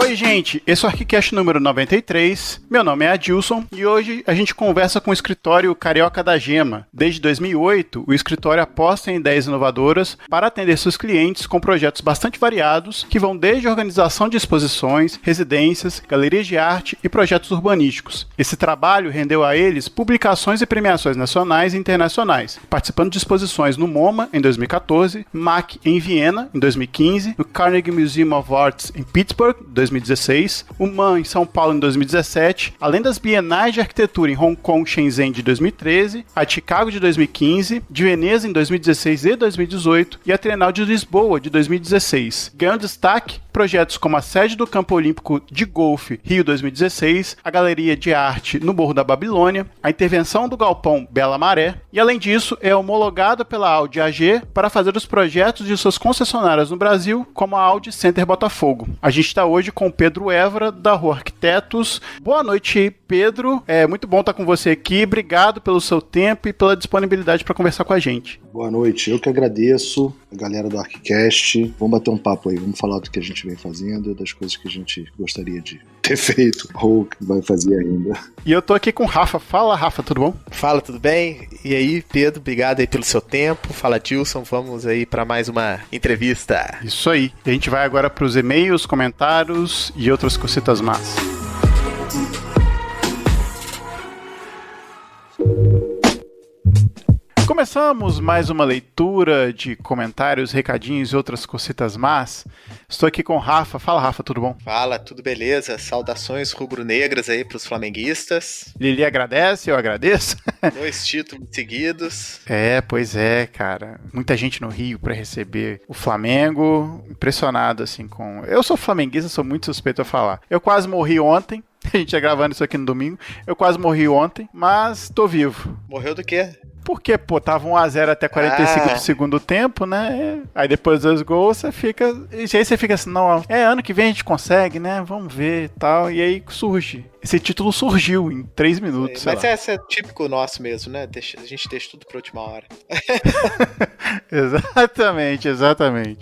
Oi, gente, esse é o ArchiCast número 93, meu nome é Adilson e hoje a gente conversa com o escritório Carioca da Gema. Desde 2008, o escritório aposta em ideias inovadoras para atender seus clientes com projetos bastante variados que vão desde organização de exposições, residências, galerias de arte e projetos urbanísticos. Esse trabalho rendeu a eles publicações e premiações nacionais e internacionais, participando de exposições no MoMA em 2014, MAC em Viena em 2015, no Carnegie Museum of Arts em Pittsburgh 2016, o MAN em São Paulo em 2017, além das bienais de arquitetura em Hong Kong e Shenzhen de 2013, a de Chicago de 2015, de Veneza em 2016 e 2018 e a Trienal de Lisboa de 2016. Ganhando destaque projetos como a sede do Campo Olímpico de Golfe Rio 2016, a Galeria de Arte no Morro da Babilônia, a intervenção do Galpão Bela Maré e, além disso, é homologado pela Audi AG para fazer os projetos de suas concessionárias no Brasil, como a Audi Center Botafogo. A gente está hoje com o Pedro Évora, da Rua Arquitetos. Boa noite, Pedro. É muito bom estar com você aqui. Obrigado pelo seu tempo e pela disponibilidade para conversar com a gente. Boa noite. Eu que agradeço, a galera do ArchiCast. Vamos bater um papo aí. Vamos falar do que a gente vem fazendo, das coisas que a gente gostaria de ter feito ou que vai fazer ainda. E eu tô aqui com o Rafa. Fala, Rafa, tudo bom? Fala, tudo bem? E aí, Pedro, obrigado aí pelo seu tempo. Fala, Dilson, vamos aí para mais uma entrevista. Isso aí. A gente vai agora para os e-mails, comentários e outras cositas más. Começamos mais uma leitura de comentários, recadinhos e outras cositas más. Estou aqui com o Rafa. Fala, Rafa, tudo bom? Fala, tudo beleza? Saudações rubro-negras aí pros flamenguistas. Lili agradece, eu agradeço. 2 títulos seguidos. Pois é, cara. Muita gente no Rio para receber o Flamengo. Impressionado, assim, com... Eu sou flamenguista, sou muito suspeito a falar. Eu quase morri ontem. A gente tá gravando isso aqui no domingo. Eu quase morri ontem, mas tô vivo. Morreu do quê? Porque, pô, tava 1-0 até 45 do segundo tempo, né? Aí depois dos gols, você fica... E aí você fica assim, não, ano que vem a gente consegue, né? Vamos ver e tal. E aí surge. Esse título surgiu em 3 minutos, mas esse é típico nosso mesmo, né? A gente deixa tudo pra última hora. Exatamente.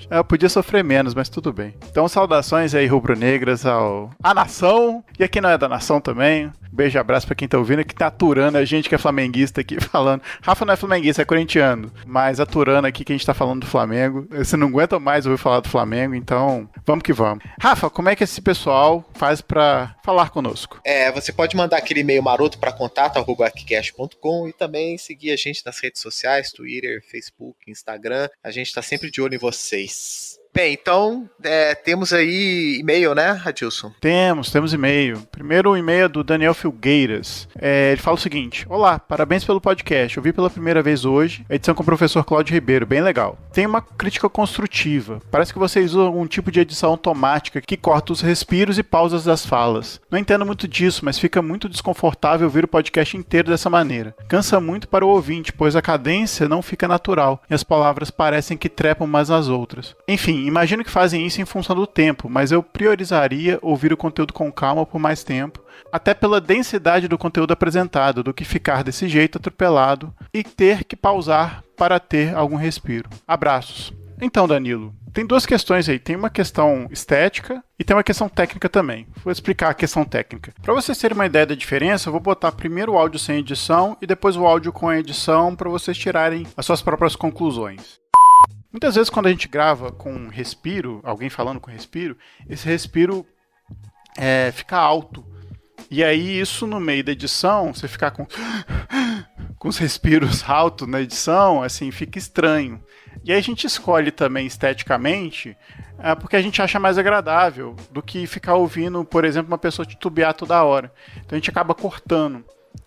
Eu podia sofrer menos, mas tudo bem. Então, saudações aí rubro-negras à nação. E a quem não é da nação também. Beijo e abraço pra quem tá ouvindo, que tá aturando a gente que é flamenguista aqui falando. Rafa não é flamenguista, é corintiano. Mas aturando aqui que a gente tá falando do Flamengo. Você não aguenta mais ouvir falar do Flamengo, então vamos que vamos. Rafa, como é que esse pessoal faz pra falar conosco? Você pode mandar aquele e-mail maroto para contato@archicast.com e também seguir a gente nas redes sociais, Twitter, Facebook, Instagram. A gente tá sempre de olho em vocês. Bem, então, temos aí e-mail, né, Adilson? Temos e-mail. Primeiro o e-mail é do Daniel Filgueiras. Ele fala o seguinte: olá, parabéns pelo podcast. Eu vi pela primeira vez hoje a edição com o professor Cláudio Ribeiro, bem legal. Tem uma crítica construtiva. Parece que vocês usam algum tipo de edição automática que corta os respiros e pausas das falas. Não entendo muito disso, mas fica muito desconfortável ouvir o podcast inteiro dessa maneira. Cansa muito para o ouvinte, pois a cadência não fica natural e as palavras parecem que trepam umas nas outras. Enfim, imagino que fazem isso em função do tempo, mas eu priorizaria ouvir o conteúdo com calma por mais tempo, até pela densidade do conteúdo apresentado, do que ficar desse jeito atropelado e ter que pausar para ter algum respiro. Abraços. Então, Danilo, tem 2 questões aí. Tem uma questão estética e tem uma questão técnica também. Vou explicar a questão técnica. Para vocês terem uma ideia da diferença, eu vou botar primeiro o áudio sem edição e depois o áudio com a edição para vocês tirarem as suas próprias conclusões. Muitas vezes quando a gente grava com respiro, alguém falando com respiro, esse respiro fica alto. E aí isso no meio da edição, você ficar com os respiros altos na edição, assim, fica estranho. E aí a gente escolhe também esteticamente, porque a gente acha mais agradável do que ficar ouvindo, por exemplo, uma pessoa titubear toda hora. Então a gente acaba cortando.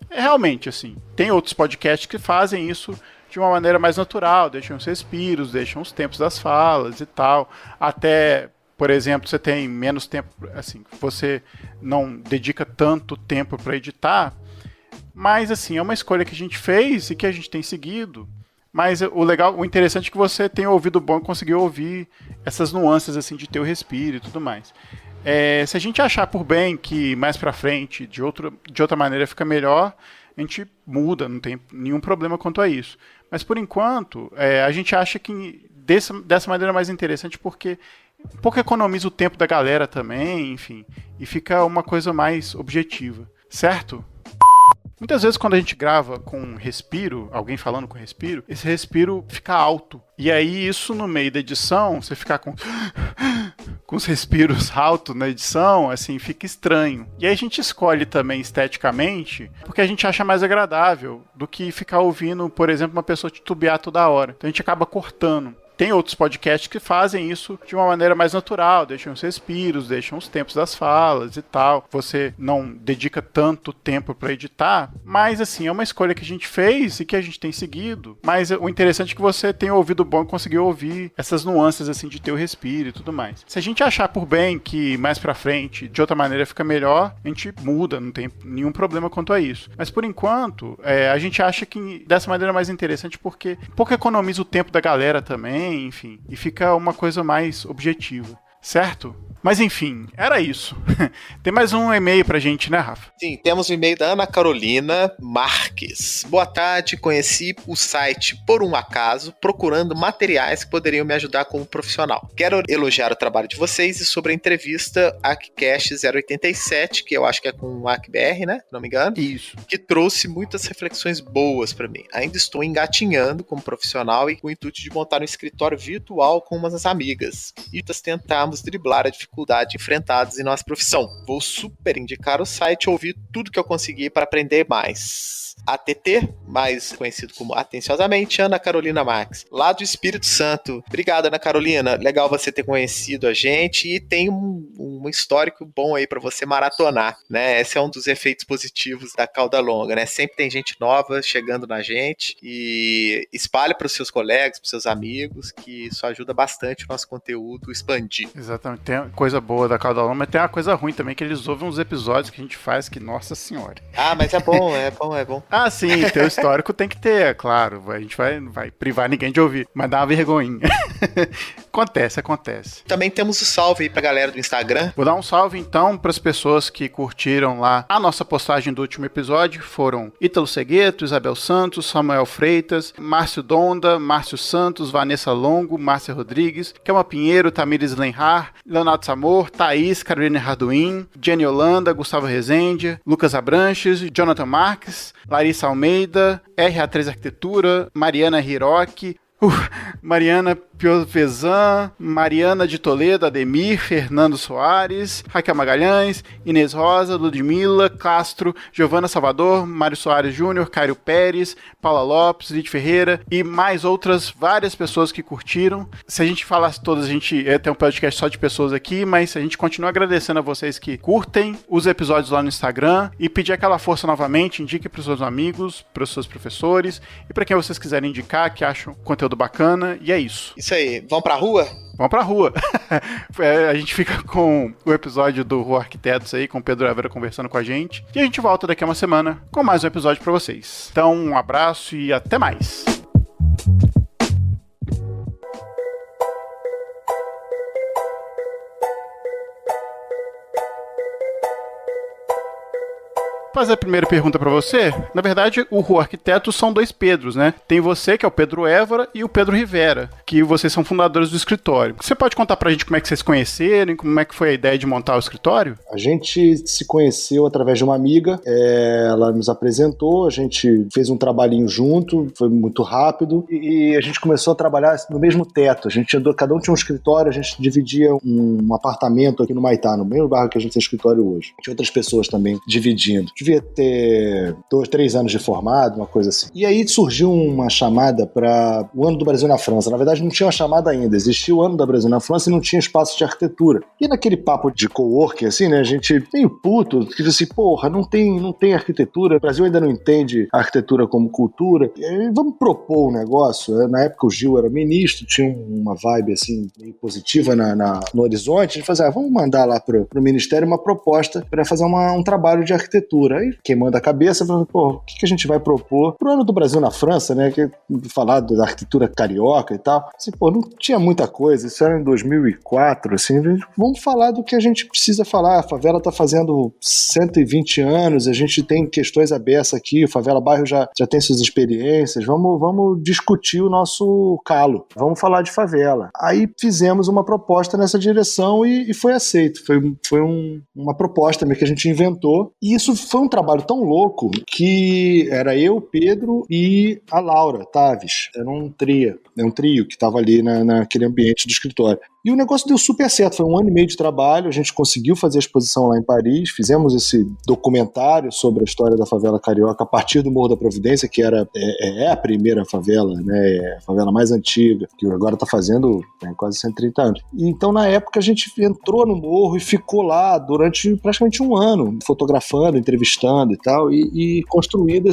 Realmente, assim, tem outros podcasts que fazem isso de uma maneira mais natural, deixam os respiros, deixam os tempos das falas e tal. Até, por exemplo, você tem menos tempo, assim, você não dedica tanto tempo para editar, mas, assim, é uma escolha que a gente fez e que a gente tem seguido. Mas o interessante é que você tem um ouvido bom e conseguiu ouvir essas nuances, assim, de ter o respiro e tudo mais. Se a gente achar por bem que mais pra frente, de outra maneira fica melhor, a gente muda, não tem nenhum problema quanto a isso. Mas por enquanto, a gente acha que dessa maneira é mais interessante porque um pouco economiza o tempo da galera também, enfim, e fica uma coisa mais objetiva, certo? Muitas vezes quando a gente grava com respiro, alguém falando com respiro, esse respiro fica alto. E aí isso no meio da edição, você ficar com os respiros altos na edição, assim, fica estranho. E aí a gente escolhe também esteticamente, porque a gente acha mais agradável do que ficar ouvindo, por exemplo, uma pessoa titubear toda hora. Então a gente acaba cortando. Tem outros podcasts que fazem isso de uma maneira mais natural, deixam os respiros, deixam os tempos das falas e tal. Você não dedica tanto tempo para editar, mas assim, é uma escolha que a gente fez e que a gente tem seguido. Mas o interessante é que você tem ouvido bom e conseguiu ouvir essas nuances assim de ter o respiro e tudo mais. Se a gente achar por bem que mais pra frente, de outra maneira fica melhor, a gente muda, não tem nenhum problema quanto a isso. Mas por enquanto, a gente acha que dessa maneira é mais interessante porque um pouco economiza o tempo da galera também, enfim, e fica uma coisa mais objetiva, certo? Mas enfim, era isso. Tem mais um e-mail pra gente, né, Rafa? Sim, temos o e-mail da Ana Carolina Marques. Boa tarde, conheci o site por um acaso, procurando materiais que poderiam me ajudar como profissional. Quero elogiar o trabalho de vocês e sobre a entrevista ACCast 087, que eu acho que é com o ACBR, né? Não me engano. Isso. Que trouxe muitas reflexões boas pra mim. Ainda estou engatinhando como profissional e com o intuito de montar um escritório virtual com umas amigas. E tentarmos driblar a dificuldade enfrentados em nossa profissão. Vou super indicar o site e ouvir tudo que eu consegui para aprender mais. ATT, mais conhecido como Atenciosamente, Ana Carolina Marques, lá do Espírito Santo. Obrigado, Ana Carolina. Legal você ter conhecido a gente e tem um histórico bom aí para você maratonar, né? Esse é um dos efeitos positivos da Cauda Longa, né? Sempre tem gente nova chegando na gente e espalhe para os seus colegas, para os seus amigos, que isso ajuda bastante o nosso conteúdo expandir. Exatamente. Tem coisa boa da Cauda Longa, mas tem uma coisa ruim também, que eles ouvem uns episódios que a gente faz que, nossa senhora. Ah, mas é bom, é bom, é bom. Ah, sim, teu histórico tem que ter, é claro. A gente vai privar ninguém de ouvir, mas dá uma vergonhinha. Acontece. Também temos o salve aí pra galera do Instagram. Vou dar um salve então para as pessoas que curtiram lá a nossa postagem do último episódio. Foram Ítalo Segueto, Isabel Santos, Samuel Freitas, Márcio Donda, Márcio Santos, Vanessa Longo, Márcia Rodrigues, Kelma Pinheiro, Tamires Lenhar, Leonardo Samor, Thaís, Carolina Harduin, Jenny Holanda, Gustavo Rezende, Lucas Abranches, Jonathan Marques, Larissa Almeida, RA3 Arquitetura, Mariana Hiroki, Mariana Piovesan, Mariana de Toledo, Ademir, Fernando Soares, Raquel Magalhães, Inês Rosa, Ludmila Castro, Giovana Salvador, Mário Soares Júnior, Cairo Pérez, Paula Lopes, Lid Ferreira e mais outras várias pessoas que curtiram. Se a gente falasse todas, a gente ia ter um podcast só de pessoas aqui, mas a gente continua agradecendo a vocês que curtem os episódios lá no Instagram e pedir aquela força novamente, indique para os seus amigos, para os seus professores e para quem vocês quiserem indicar, que acham conteúdo bacana, e é isso. Isso aí, vamos pra rua? Vamos pra rua. A gente fica com o episódio do Rua Arquitetos aí, com o Pedro Évora conversando com a gente, e a gente volta daqui a uma semana com mais um episódio pra vocês. Então, um abraço e até mais. Fazer a primeira pergunta pra você. Na verdade, o Rua Arquitetos são dois Pedros, né? Tem você, que é o Pedro Évora, e o Pedro Rivera, que vocês são fundadores do escritório. Você pode contar pra gente como é que vocês se conheceram, como é que foi a ideia de montar o escritório? A gente se conheceu através de uma amiga, ela nos apresentou, a gente fez um trabalhinho junto, foi muito rápido, e a gente começou a trabalhar no mesmo teto. A gente cada um tinha um escritório, a gente dividia um apartamento aqui no Maitá, no mesmo bairro que a gente tem escritório hoje. Tinha outras pessoas também dividindo. Devia ter 2, 3 anos de formado, uma coisa assim. E aí surgiu uma chamada para o Ano do Brasil na França. Na verdade, não tinha uma chamada ainda. Existia o Ano do Brasil na França e não tinha espaço de arquitetura. E naquele papo de coworking, assim, né, a gente meio puto, que disse assim, porra, não tem arquitetura, o Brasil ainda não entende a arquitetura como cultura. E aí, vamos propor um negócio. Na época o Gil era ministro, tinha uma vibe assim, meio positiva no horizonte. A gente fazia, vamos mandar lá pro Ministério uma proposta para fazer um trabalho de arquitetura. arquitetura. Aí queimando a cabeça, falando, pô, o que a gente vai propor pro Ano do Brasil na França, né? Que falar da arquitetura carioca e tal. Assim, pô, não tinha muita coisa, isso era em 2004, assim, vamos falar do que a gente precisa falar. A favela tá fazendo 120 anos, a gente tem questões abertas aqui, o Favela Bairro já tem suas experiências, vamos discutir o nosso calo, vamos falar de favela. Aí fizemos uma proposta nessa direção e foi aceito. Foi uma proposta que a gente inventou, e isso foi um trabalho tão louco que era eu, Pedro e a Laura Taves. Era um trio que estava ali naquele ambiente do escritório. E o negócio deu super certo, foi 1 ano e meio de trabalho, a gente conseguiu fazer a exposição lá em Paris, fizemos esse documentário sobre a história da favela carioca a partir do Morro da Providência, que é a primeira favela, né, a favela mais antiga, que agora está fazendo quase 130 anos. E então, na época, a gente entrou no morro e ficou lá durante praticamente 1 ano, fotografando, entrevistando e tal, e construído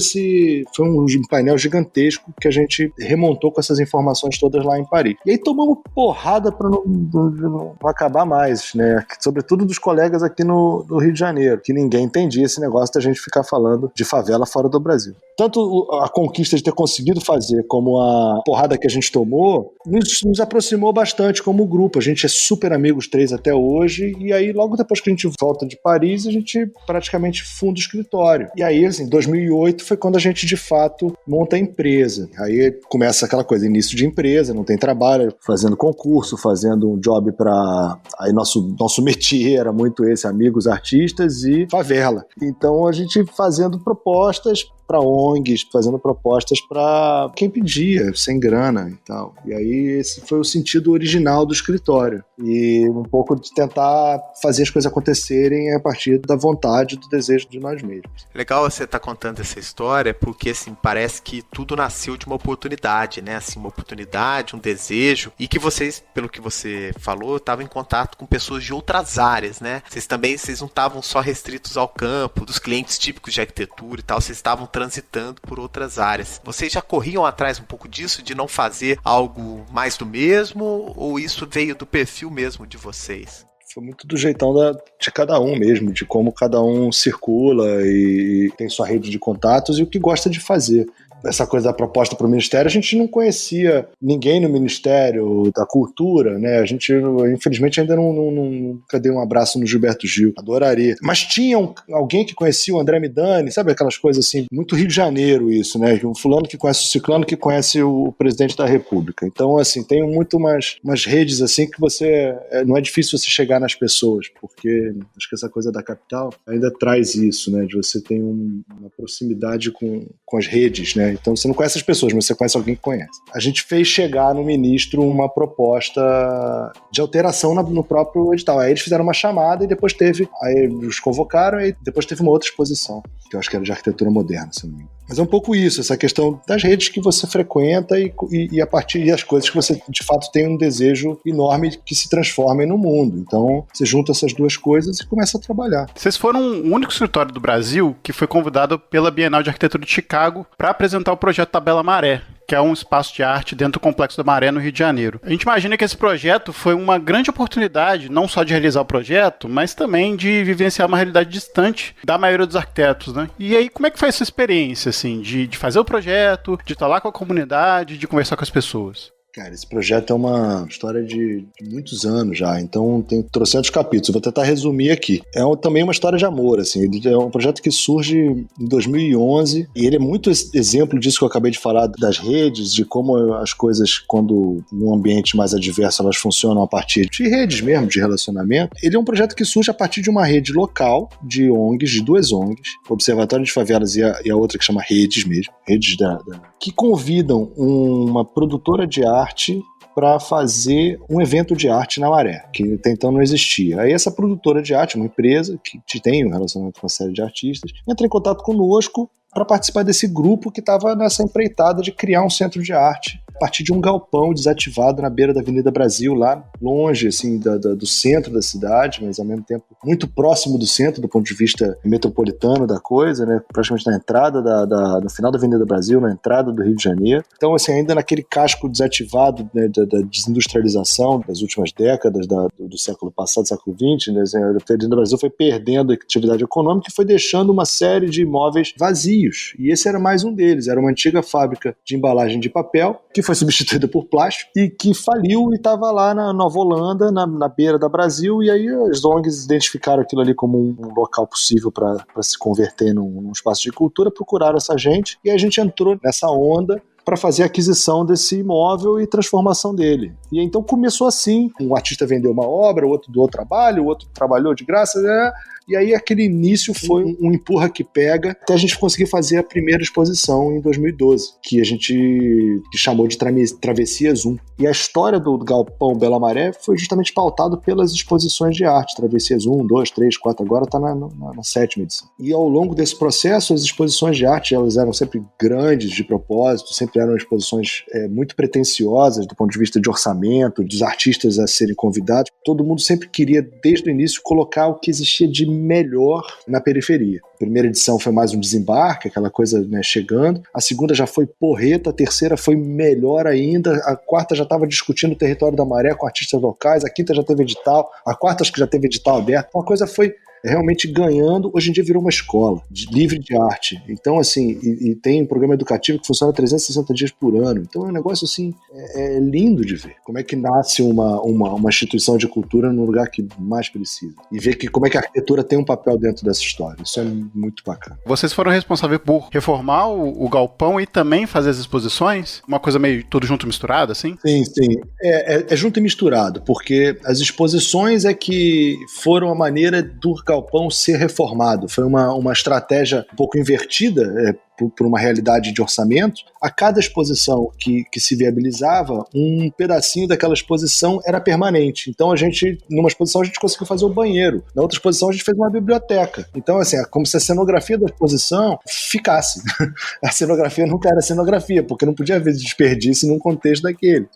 foi um painel gigantesco que a gente remontou com essas informações todas lá em Paris. E aí tomamos porrada para não acabar mais, né? Sobretudo dos colegas aqui no Rio de Janeiro, que ninguém entendia esse negócio da gente ficar falando de favela fora do Brasil. Tanto a conquista de ter conseguido fazer, como a porrada que a gente tomou, nos aproximou bastante como grupo. A gente é super amigos 3 até hoje, e aí logo depois que a gente volta de Paris, a gente praticamente funda o escritório. E aí, assim, 2008 foi quando a gente de fato monta a empresa. Aí começa aquela coisa, início de empresa, não tem trabalho, fazendo concurso, fazendo um job para... Aí nosso métier era muito esse, amigos, artistas e favela. Então a gente fazendo propostas para ONGs, fazendo propostas para quem pedia, sem grana e tal. E aí esse foi o sentido original do escritório. E um pouco de tentar fazer as coisas acontecerem a partir da vontade, do desejo de nós mesmos. Legal você estar contando essa história, porque assim, parece que tudo nasceu de uma oportunidade, né? Assim, uma oportunidade, um desejo, e que vocês, pelo que você falou, estavam em contato com pessoas de outras áreas, né? Vocês não estavam só restritos ao campo, dos clientes típicos de arquitetura e tal, vocês estavam transitando por outras áreas. Vocês já corriam atrás um pouco disso, de não fazer algo mais do mesmo, ou isso veio do perfil mesmo de vocês? Foi muito do jeitão de cada um mesmo, de como cada um circula e tem sua rede de contatos e o que gosta de fazer. Essa coisa da proposta para o Ministério, a gente não conhecia ninguém no Ministério da Cultura, né? A gente, infelizmente, ainda nunca dei um abraço no Gilberto Gil, adoraria. Mas tinha alguém que conhecia o André Midani, sabe aquelas coisas assim, muito Rio de Janeiro isso, né? Um fulano que conhece o ciclano que conhece o presidente da República. Então, assim, tem muito umas redes assim que não é difícil você chegar nas pessoas, porque acho que essa coisa da capital ainda traz isso, né? De você ter uma proximidade com as redes, né? Então você não conhece as pessoas, mas você conhece alguém que conhece. A gente fez chegar no ministro uma proposta de alteração no próprio edital. Aí eles fizeram uma chamada e depois aí os convocaram e depois teve uma outra exposição, que eu acho que era de arquitetura moderna, se não me engano. Mas é um pouco isso, essa questão das redes que você frequenta e a partir das coisas que você, de fato, tem um desejo enorme que se transformem no mundo. Então, você junta essas duas coisas e começa a trabalhar. Vocês foram o único escritório do Brasil que foi convidado pela Bienal de Arquitetura de Chicago para apresentar o projeto Tabela Maré, que é um espaço de arte dentro do Complexo da Maré, no Rio de Janeiro. A gente imagina que esse projeto foi uma grande oportunidade, não só de realizar o projeto, mas também de vivenciar uma realidade distante da maioria dos arquitetos, né? E aí, como é que foi essa experiência, assim, de fazer o projeto, de estar lá com a comunidade, de conversar com as pessoas? Cara, esse projeto é uma história de muitos anos já, então tem trocentos capítulos. Eu vou tentar resumir aqui. Também uma história de amor, assim. Ele é um projeto que surge em 2011 e ele é muito exemplo disso que eu acabei de falar, das redes, de como as coisas, quando num ambiente mais adverso, elas funcionam a partir de redes mesmo, de relacionamento. Ele é um projeto que surge a partir de uma rede local de ONGs, de 2 ONGs, Observatório de Favelas e a outra que chama Redes mesmo, redes que convidam uma produtora de arte para fazer um evento de arte na Maré, que até então não existia. Aí essa produtora de arte, uma empresa que tem um relacionamento com uma série de artistas, entra em contato conosco para participar desse grupo que estava nessa empreitada de criar um centro de arte a partir de um galpão desativado na beira da Avenida Brasil, lá longe, assim, do centro da cidade, mas ao mesmo tempo muito próximo do centro, do ponto de vista metropolitano da coisa, né? Praticamente na entrada no final da Avenida Brasil, na entrada do Rio de Janeiro. Então, assim, ainda naquele casco desativado, né, da desindustrialização das últimas décadas do século passado, século XX, né? A Avenida Brasil foi perdendo a atividade econômica e foi deixando uma série de imóveis vazios. E esse era mais um deles. Era uma antiga fábrica de embalagem de papel, que foi substituída por plástico e que faliu e estava lá na Nova Holanda, na beira da Brasil, e aí as ONGs identificaram aquilo ali como um local possível para se converter num espaço de cultura, procuraram essa gente e a gente entrou nessa onda para fazer a aquisição desse imóvel e transformação dele. E então começou assim, um artista vendeu uma obra, o outro doou trabalho, o outro trabalhou de graça, né? E aí aquele início foi um empurra que pega até a gente conseguir fazer a primeira exposição em 2012, que a gente chamou de Travessias 1. E a história do Galpão Bela Maré foi justamente pautado pelas exposições de arte, Travessias 1, 2, 3, 4, agora está na 7ª edição. E ao longo desse processo, as exposições de arte, elas eram sempre grandes de propósito, sempre eram exposições muito pretensiosas do ponto de vista de orçamento, dos artistas a serem convidados. Todo mundo sempre queria, desde o início, colocar o que existia de melhor na periferia. A primeira edição foi mais um desembarque, aquela coisa, né, chegando. A segunda já foi porreta, a terceira foi melhor ainda, a quarta já estava discutindo o território da Maré com artistas locais, a quinta já teve edital, a quarta acho que já teve edital aberto. Uma coisa foi realmente ganhando, hoje em dia virou uma escola livre de arte. Então, assim, e tem um programa educativo que funciona 360 dias por ano. Então é um negócio, assim, é lindo de ver. Como é que nasce uma instituição de cultura no lugar que mais precisa. E ver como é que a arquitetura tem um papel dentro dessa história. Isso é muito bacana. Vocês foram responsáveis por reformar o galpão e também fazer as exposições? Uma coisa meio tudo junto misturado, assim? Sim, sim. É junto e misturado, porque as exposições é que foram a maneira do galpão ser reformado. Foi uma estratégia um pouco invertida, por uma realidade de orçamento. A cada exposição que se viabilizava, um pedacinho daquela exposição era permanente. Então numa exposição a gente conseguiu fazer o banheiro, na outra exposição a gente fez uma biblioteca. Então, assim, é como se a cenografia da exposição ficasse. A cenografia nunca era cenografia, porque não podia haver desperdício num contexto daquele.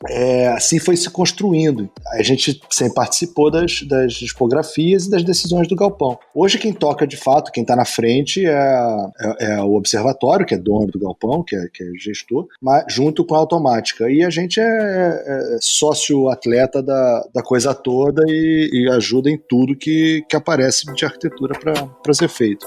Assim foi se construindo. A gente sempre participou das discografias e das decisões do galpão. Hoje quem toca de fato, quem está na frente é o observatório, que é dono do galpão, que é gestor, mas junto com a automática. E a gente é sócio-atleta da coisa toda e ajuda em tudo que aparece de arquitetura para ser feito.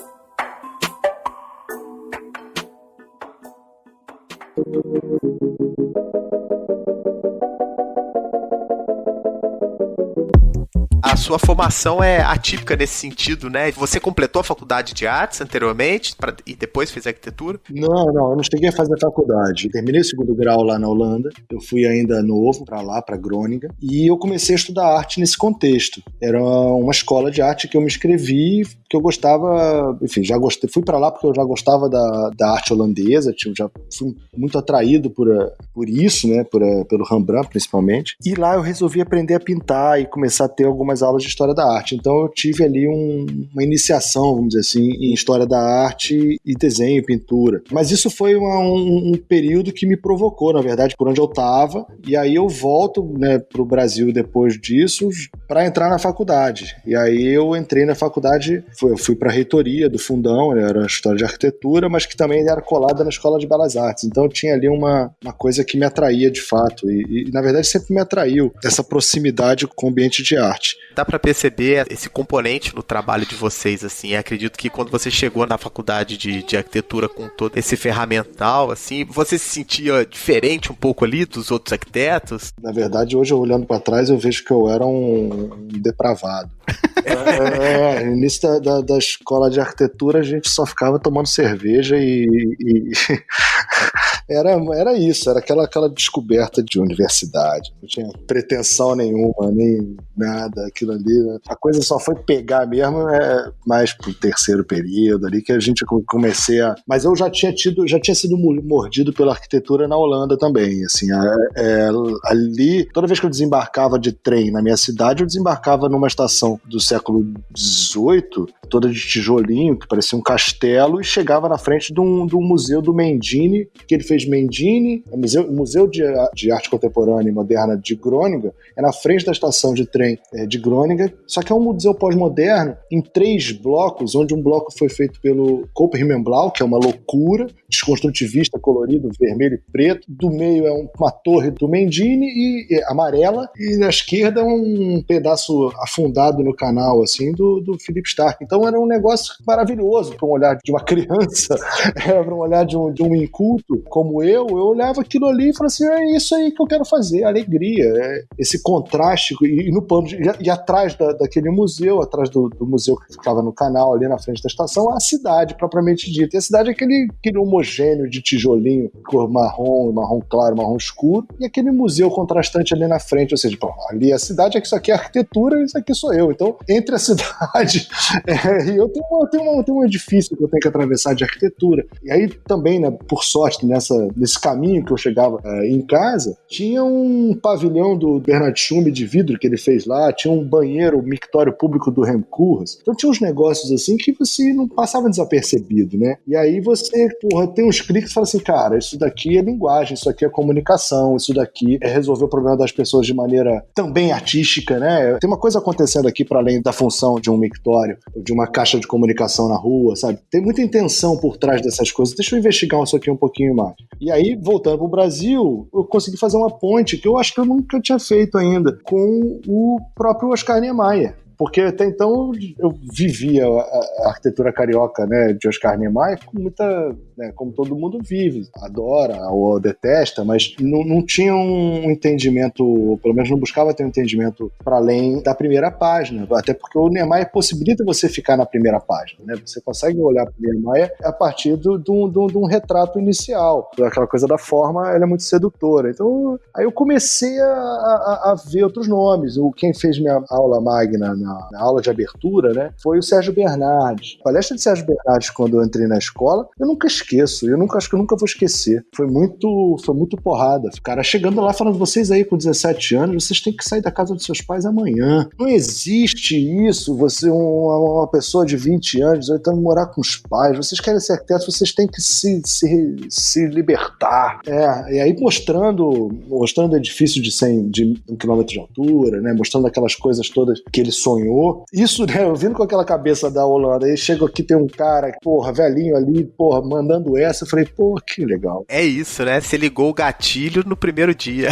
A sua formação é atípica nesse sentido, né? Você completou a faculdade de artes anteriormente e depois fez arquitetura? Não, eu não cheguei a fazer faculdade. Terminei o 2º grau lá na Holanda, eu fui ainda novo para lá, para Groningen, e eu comecei a estudar arte nesse contexto. Era uma escola de arte que eu me inscrevi, que eu gostava, enfim, já gostei, fui para lá porque eu já gostava da arte holandesa, já fui muito atraído por isso, né? Pelo Rembrandt, principalmente. E lá eu resolvi aprender a pintar e começar a ter algumas aulas de história da arte. Então eu tive ali uma iniciação, vamos dizer assim, em história da arte e desenho e pintura. Mas isso foi um período que me provocou, na verdade, por onde eu estava. E aí eu volto, né, para o Brasil depois disso para entrar na faculdade. E aí eu entrei na faculdade, eu fui para a reitoria do Fundão, era história de arquitetura, mas que também era colada na Escola de Belas Artes. Então tinha ali uma coisa que me atraía de fato. E na verdade sempre me atraiu essa proximidade com o ambiente de arte. Dá para perceber esse componente no trabalho de vocês, assim. Eu acredito que quando você chegou na faculdade de arquitetura com todo esse ferramental, assim, você se sentia diferente um pouco ali dos outros arquitetos? Na verdade, hoje, olhando para trás, eu vejo que eu era um depravado. No início da escola de arquitetura, a gente só ficava tomando cerveja e era isso, era aquela descoberta de universidade. Não tinha pretensão nenhuma, nem nada, aquilo ali. A coisa só foi pegar mesmo mais pro 3º período ali, que a gente comecei a... Mas eu já tinha sido mordido pela arquitetura na Holanda também, assim. Ali, toda vez que eu desembarcava de trem na minha cidade, eu desembarcava numa estação do século XVIII, toda de tijolinho, que parecia um castelo, e chegava na frente de um museu do Mendini, que ele fez Mendini, Museu de Arte Contemporânea e Moderna de Groningen, é na frente da estação de trem de Groningen, só que é um museu pós-moderno em 3 blocos, onde um bloco foi feito pelo Koop Himmelblau, que é uma loucura, desconstrutivista, colorido, vermelho e preto, do meio é uma torre do Mendini e amarela, e na esquerda um pedaço afundado no canal, assim, do Philippe Starck. Então era um negócio maravilhoso para um olhar de uma criança, para um olhar de um inculto como eu olhava aquilo ali e falava assim, é isso aí que eu quero fazer, alegria, esse contraste, e no pano, e atrás daquele museu, atrás do museu que ficava no canal, ali na frente da estação, a cidade propriamente dita. E a cidade é aquele homogêneo de tijolinho, cor marrom claro, marrom escuro, e aquele museu contrastante ali na frente, ou seja, ali a cidade é que isso aqui é arquitetura, isso aqui sou eu. Então, entre a cidade e eu tenho um edifício que eu tenho que atravessar de arquitetura. E aí também, né, por sorte, nesse caminho que eu chegava em casa, tinha um pavilhão do Bernard Schume de vidro que ele fez lá, tinha um banheiro, um mictório público do Rem Koolhaas. Então tinha uns negócios assim que você não passava desapercebido, né? E aí você, tem uns cliques e fala assim, cara, isso daqui é linguagem, isso aqui é comunicação, isso daqui é resolver o problema das pessoas de maneira também artística, né? Tem uma coisa acontecendo aqui para além da função de um mictório, de uma caixa de comunicação na rua, sabe? Tem muita intenção por trás dessas coisas. Deixa eu investigar isso aqui um pouquinho mais. E aí, voltando pro Brasil, eu consegui fazer uma ponte que eu acho que eu nunca tinha feito ainda com o próprio Oscar Niemeyer. Porque até então eu vivia a arquitetura carioca, né, de Oscar Niemeyer com muita, né, como todo mundo vive, adora ou detesta, mas não tinha um entendimento, ou pelo menos não buscava ter um entendimento para além da primeira página, até porque o Niemeyer possibilita você ficar na primeira página, né? Você consegue olhar para o Niemeyer a partir de um retrato inicial, aquela coisa da forma, ela é muito sedutora. Então, aí eu comecei a ver outros nomes. Quem fez minha aula magna na aula de abertura, né, foi o Sérgio Bernardes. A palestra de Sérgio Bernardes, quando eu entrei na escola, eu nunca esqueço, acho que eu nunca vou esquecer. Foi muito porrada. O cara chegando lá falando, vocês aí com 17 anos, vocês têm que sair da casa dos seus pais amanhã. Não existe isso, você uma pessoa de 20 anos, 18 anos, morar com os pais, vocês querem ser arquitetos, vocês têm que se libertar. E aí mostrando o edifício de 1 quilômetro de altura, né, mostrando aquelas coisas todas que ele sonhou. Isso, né, eu vindo com aquela cabeça da Holanda, aí chego aqui, tem um cara, velhinho ali, mandando essa, eu falei, que legal. É isso, né? Você ligou o gatilho no primeiro dia.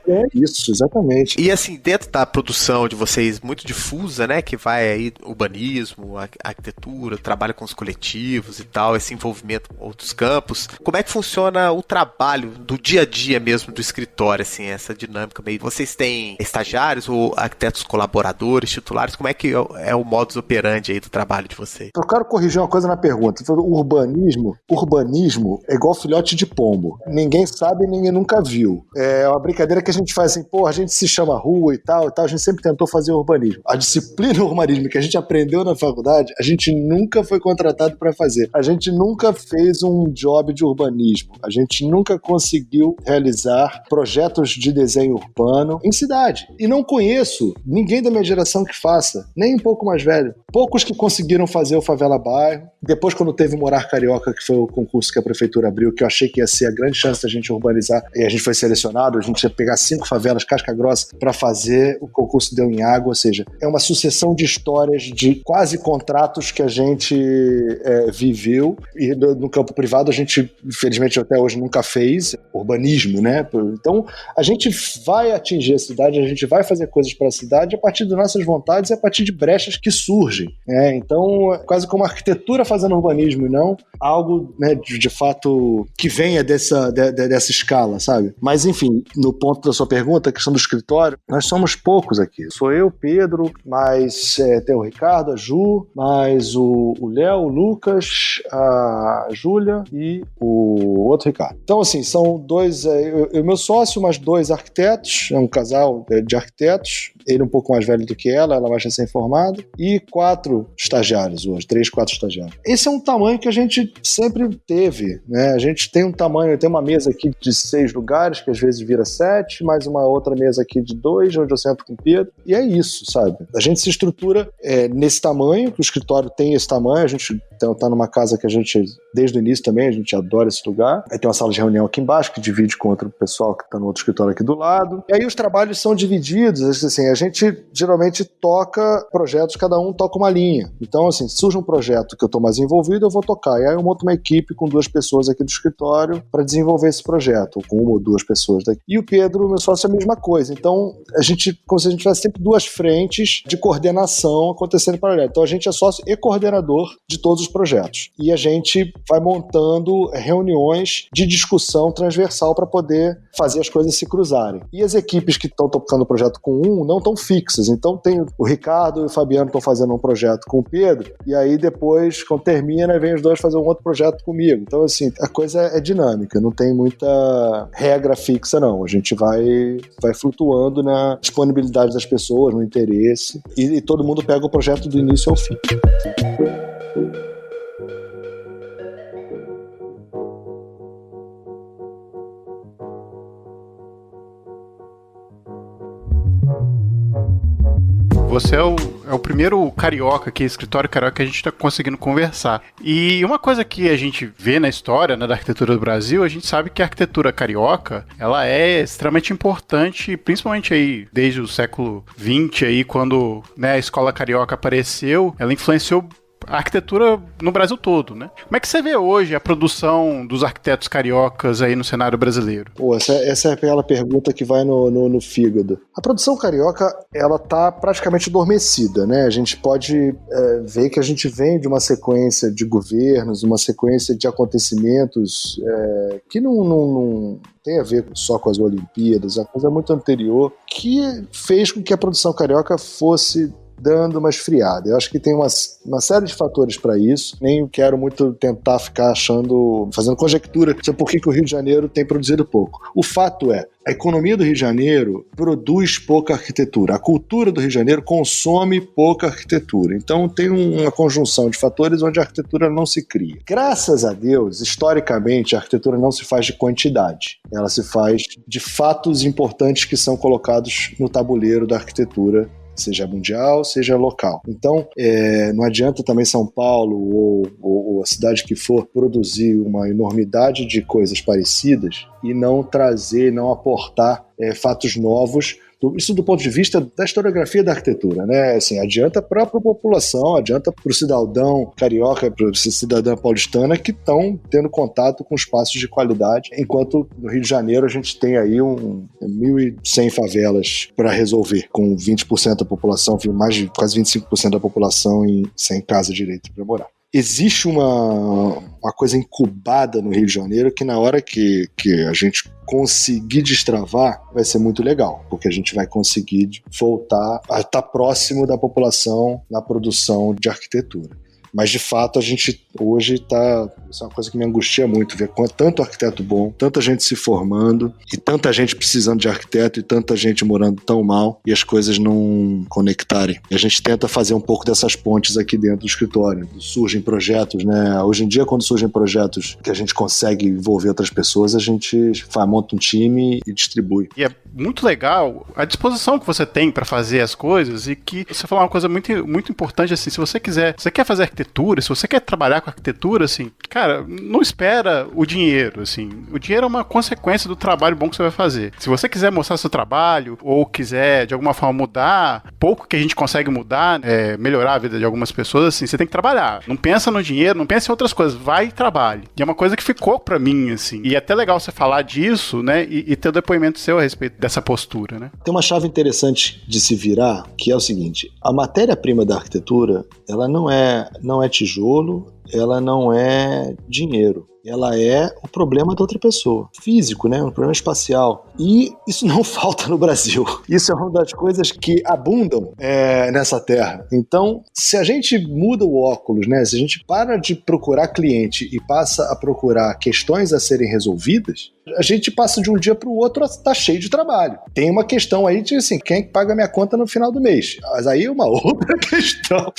É isso, exatamente. E assim, dentro da produção de vocês, muito difusa, né, que vai aí urbanismo, arquitetura, trabalho com os coletivos e tal, esse envolvimento com outros campos, como é que funciona o trabalho do dia a dia mesmo do escritório, assim, essa dinâmica meio... Vocês têm estagiários ou arquitetos colaboradores, titulares, como é que é o modus operandi aí do trabalho de vocês? Eu quero corrigir uma coisa na pergunta. Você falou, urbanismo é igual filhote de pombo. Ninguém sabe, ninguém nunca viu. É uma brincadeira que a gente faz assim, a gente se chama rua e tal, a gente sempre tentou fazer urbanismo. A disciplina urbanismo que a gente aprendeu na faculdade, a gente nunca foi contratado para fazer. A gente nunca fez um job de urbanismo. A gente nunca conseguiu realizar projetos de desenho urbano em cidade. E não conheço ninguém da minha geração que faça, nem um pouco mais velho. Poucos que conseguiram fazer o Favela Bairro. Depois, quando teve o Morar Carioca, que foi o concurso que a prefeitura abriu, que eu achei que ia ser a grande chance da gente urbanizar, e a gente foi selecionado, a gente ia pegar 5 favelas casca grossa para fazer, o concurso deu em água, ou seja, é uma sucessão de histórias, de quase contratos que a gente viveu, e no campo privado a gente, infelizmente, até hoje nunca fez urbanismo, né? Então, a gente vai atingir a cidade, a gente vai fazer coisas para a cidade a partir das nossas vontades e a partir de brechas que surgem. Então, quase como arquitetura fazendo urbanismo e não algo, né, de fato que venha dessa escala, sabe? Mas, enfim, no ponto da sua pergunta, a questão do escritório, nós somos poucos aqui. Sou eu, Pedro, mas tem o Ricardo, a Ju, mais o Léo, o Lucas, a Júlia e o outro Ricardo. Então, assim, são 2, meu sócio, mais 2 arquitetos, é um casal de arquitetos, ele um pouco mais velho do que ela ela é mais recém-formada, e 4 estagiários hoje, 3, 4 estagiários. Esse é um tamanho que a gente sempre teve, né? A gente tem um tamanho, tem uma mesa aqui de 6 lugares, que às vezes vira 7, mais uma outra mesa aqui de 2, onde eu sento com o Pedro, e é isso, sabe? A gente se estrutura nesse tamanho, o escritório tem esse tamanho, a gente tá numa casa que a gente, desde o início também, a gente adora esse lugar. Aí tem uma sala de reunião aqui embaixo, que divide com outro pessoal que tá no outro escritório aqui do lado. E aí os trabalhos são divididos, assim, a gente geralmente toca projetos, cada um toca uma linha. Então, assim, se surge um projeto que eu tô mais envolvido, eu vou tocar. E aí eu monto uma equipe com 2 pessoas aqui do escritório para desenvolver esse projeto, ou com 1 ou 2 pessoas daqui. E o Pedro, meu sócio, é a mesma coisa. Então, a gente, como se a gente tivesse sempre 2 frentes de coordenação acontecendo em paralelo. Então, a gente é sócio e coordenador de todos os projetos. E a gente vai montando reuniões de discussão transversal para poder fazer as coisas se cruzarem. E as equipes que estão tocando o projeto com um não estão fixas. Então tem o Ricardo e o Fabiano estão fazendo um projeto com o Pedro, e aí depois, quando termina, vem os 2 fazer um outro projeto comigo. Então, assim, a coisa é dinâmica, não tem muita regra fixa, não. A gente vai flutuando na disponibilidade das pessoas, no interesse, e todo mundo pega o projeto do início ao fim. Você é o primeiro carioca aqui, escritório carioca, que a gente está conseguindo conversar. E uma coisa que a gente vê na história, né, da arquitetura do Brasil, a gente sabe que a arquitetura carioca, ela é extremamente importante, principalmente aí desde o século XX, aí, quando, né, a escola carioca apareceu, ela influenciou a arquitetura no Brasil todo, né? Como é que você vê hoje a produção dos arquitetos cariocas aí no cenário brasileiro? Pô, essa é aquela pergunta que vai no fígado. A produção carioca, ela tá praticamente adormecida, né? A gente pode ver que a gente vem de uma sequência de governos, uma sequência de acontecimentos que não tem a ver só com as Olimpíadas, é uma coisa muito anterior, que fez com que a produção carioca fosse dando uma esfriada. Eu acho que tem uma série de fatores para isso. Nem quero muito tentar ficar fazendo conjectura sobre por que o Rio de Janeiro tem produzido pouco. O fato é, a economia do Rio de Janeiro produz pouca arquitetura. A cultura do Rio de Janeiro consome pouca arquitetura. Então tem uma conjunção de fatores onde a arquitetura não se cria. Graças a Deus, historicamente, a arquitetura não se faz de quantidade. Ela se faz de fatos importantes que são colocados no tabuleiro da arquitetura, seja mundial, seja local. Então, não adianta também São Paulo ou a cidade que for produzir uma enormidade de coisas parecidas e não trazer, não aportar fatos novos. Isso do ponto de vista da historiografia da arquitetura, né? Assim, adianta para a população, adianta para o cidadão carioca, para a cidadã paulistana que estão tendo contato com espaços de qualidade, enquanto no Rio de Janeiro a gente tem aí 1.100 favelas para resolver, com 20% da população, mais de quase 25% da população sem casa direito para morar. Existe uma coisa incubada no Rio de Janeiro que na hora que a gente conseguir destravar vai ser muito legal, porque a gente vai conseguir voltar a estar próximo da população na produção de arquitetura. Mas, de fato, a gente hoje está... Isso é uma coisa que me angustia muito, ver tanto arquiteto bom, tanta gente se formando, e tanta gente precisando de arquiteto, e tanta gente morando tão mal, e as coisas não conectarem. E a gente tenta fazer um pouco dessas pontes aqui dentro do escritório. Surgem projetos, né? Hoje em dia, quando surgem projetos que a gente consegue envolver outras pessoas, a gente monta um time e distribui. E é muito legal a disposição que você tem para fazer as coisas, e que você falou uma coisa muito, muito importante, assim, se você quer fazer arquitetura, se você quer trabalhar com arquitetura, assim, cara, não espera o dinheiro, assim. O dinheiro é uma consequência do trabalho bom que você vai fazer. Se você quiser mostrar seu trabalho, ou quiser, de alguma forma, mudar, pouco que a gente consegue mudar, melhorar a vida de algumas pessoas, assim, você tem que trabalhar. Não pensa no dinheiro, não pensa em outras coisas, vai e trabalhe. E é uma coisa que ficou pra mim, assim. E é até legal você falar disso, né, e ter o depoimento seu a respeito dessa postura, né. Tem uma chave interessante de se virar, que é o seguinte: a matéria-prima da arquitetura, ela não é tijolo, ela não é dinheiro. Ela é o problema da outra pessoa. Físico, né? Um problema espacial. E isso não falta no Brasil. Isso é uma das coisas que abundam nessa terra. Então, se a gente muda o óculos, né? Se a gente para de procurar cliente e passa a procurar questões a serem resolvidas, a gente passa de um dia para o outro a estar cheio de trabalho. Tem uma questão aí de assim, quem é que paga minha conta no final do mês? Mas aí é uma outra questão.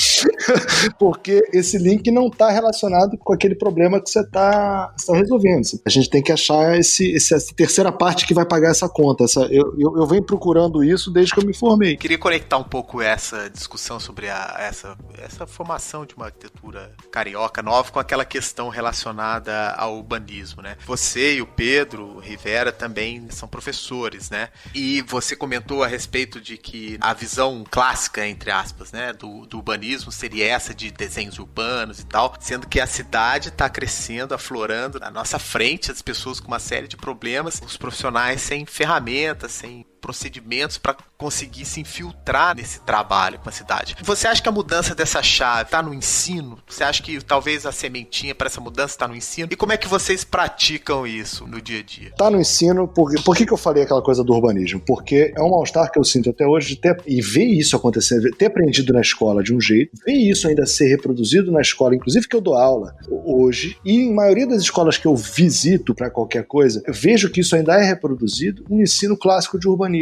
Porque esse link não está relacionado com aquele problema que você está resolvendo. A gente tem que achar essa terceira parte que vai pagar essa conta. Eu venho procurando isso desde que eu me formei. Queria conectar um pouco essa discussão sobre essa formação de uma arquitetura carioca nova com aquela questão relacionada ao urbanismo, né? Você e o Pedro Rivera também são professores, né? E você comentou a respeito de que a visão clássica, entre aspas, né, do urbanismo seria essa de desenhos urbanos e tal, sendo que a cidade está crescendo, aflorando na nossa frente, as pessoas com uma série de problemas, os profissionais sem ferramentas, sem procedimentos para conseguir se infiltrar nesse trabalho com a cidade. Você acha que a mudança dessa chave está no ensino? Você acha que talvez a sementinha para essa mudança está no ensino? E como é que vocês praticam isso no dia a dia? Está no ensino, por que eu falei aquela coisa do urbanismo? Porque é um mal-estar que eu sinto até hoje e ver isso acontecer, ter aprendido na escola de um jeito, ver isso ainda ser reproduzido na escola, inclusive que eu dou aula hoje, e em maioria das escolas que eu visito para qualquer coisa, eu vejo que isso ainda é reproduzido no ensino clássico de urbanismo.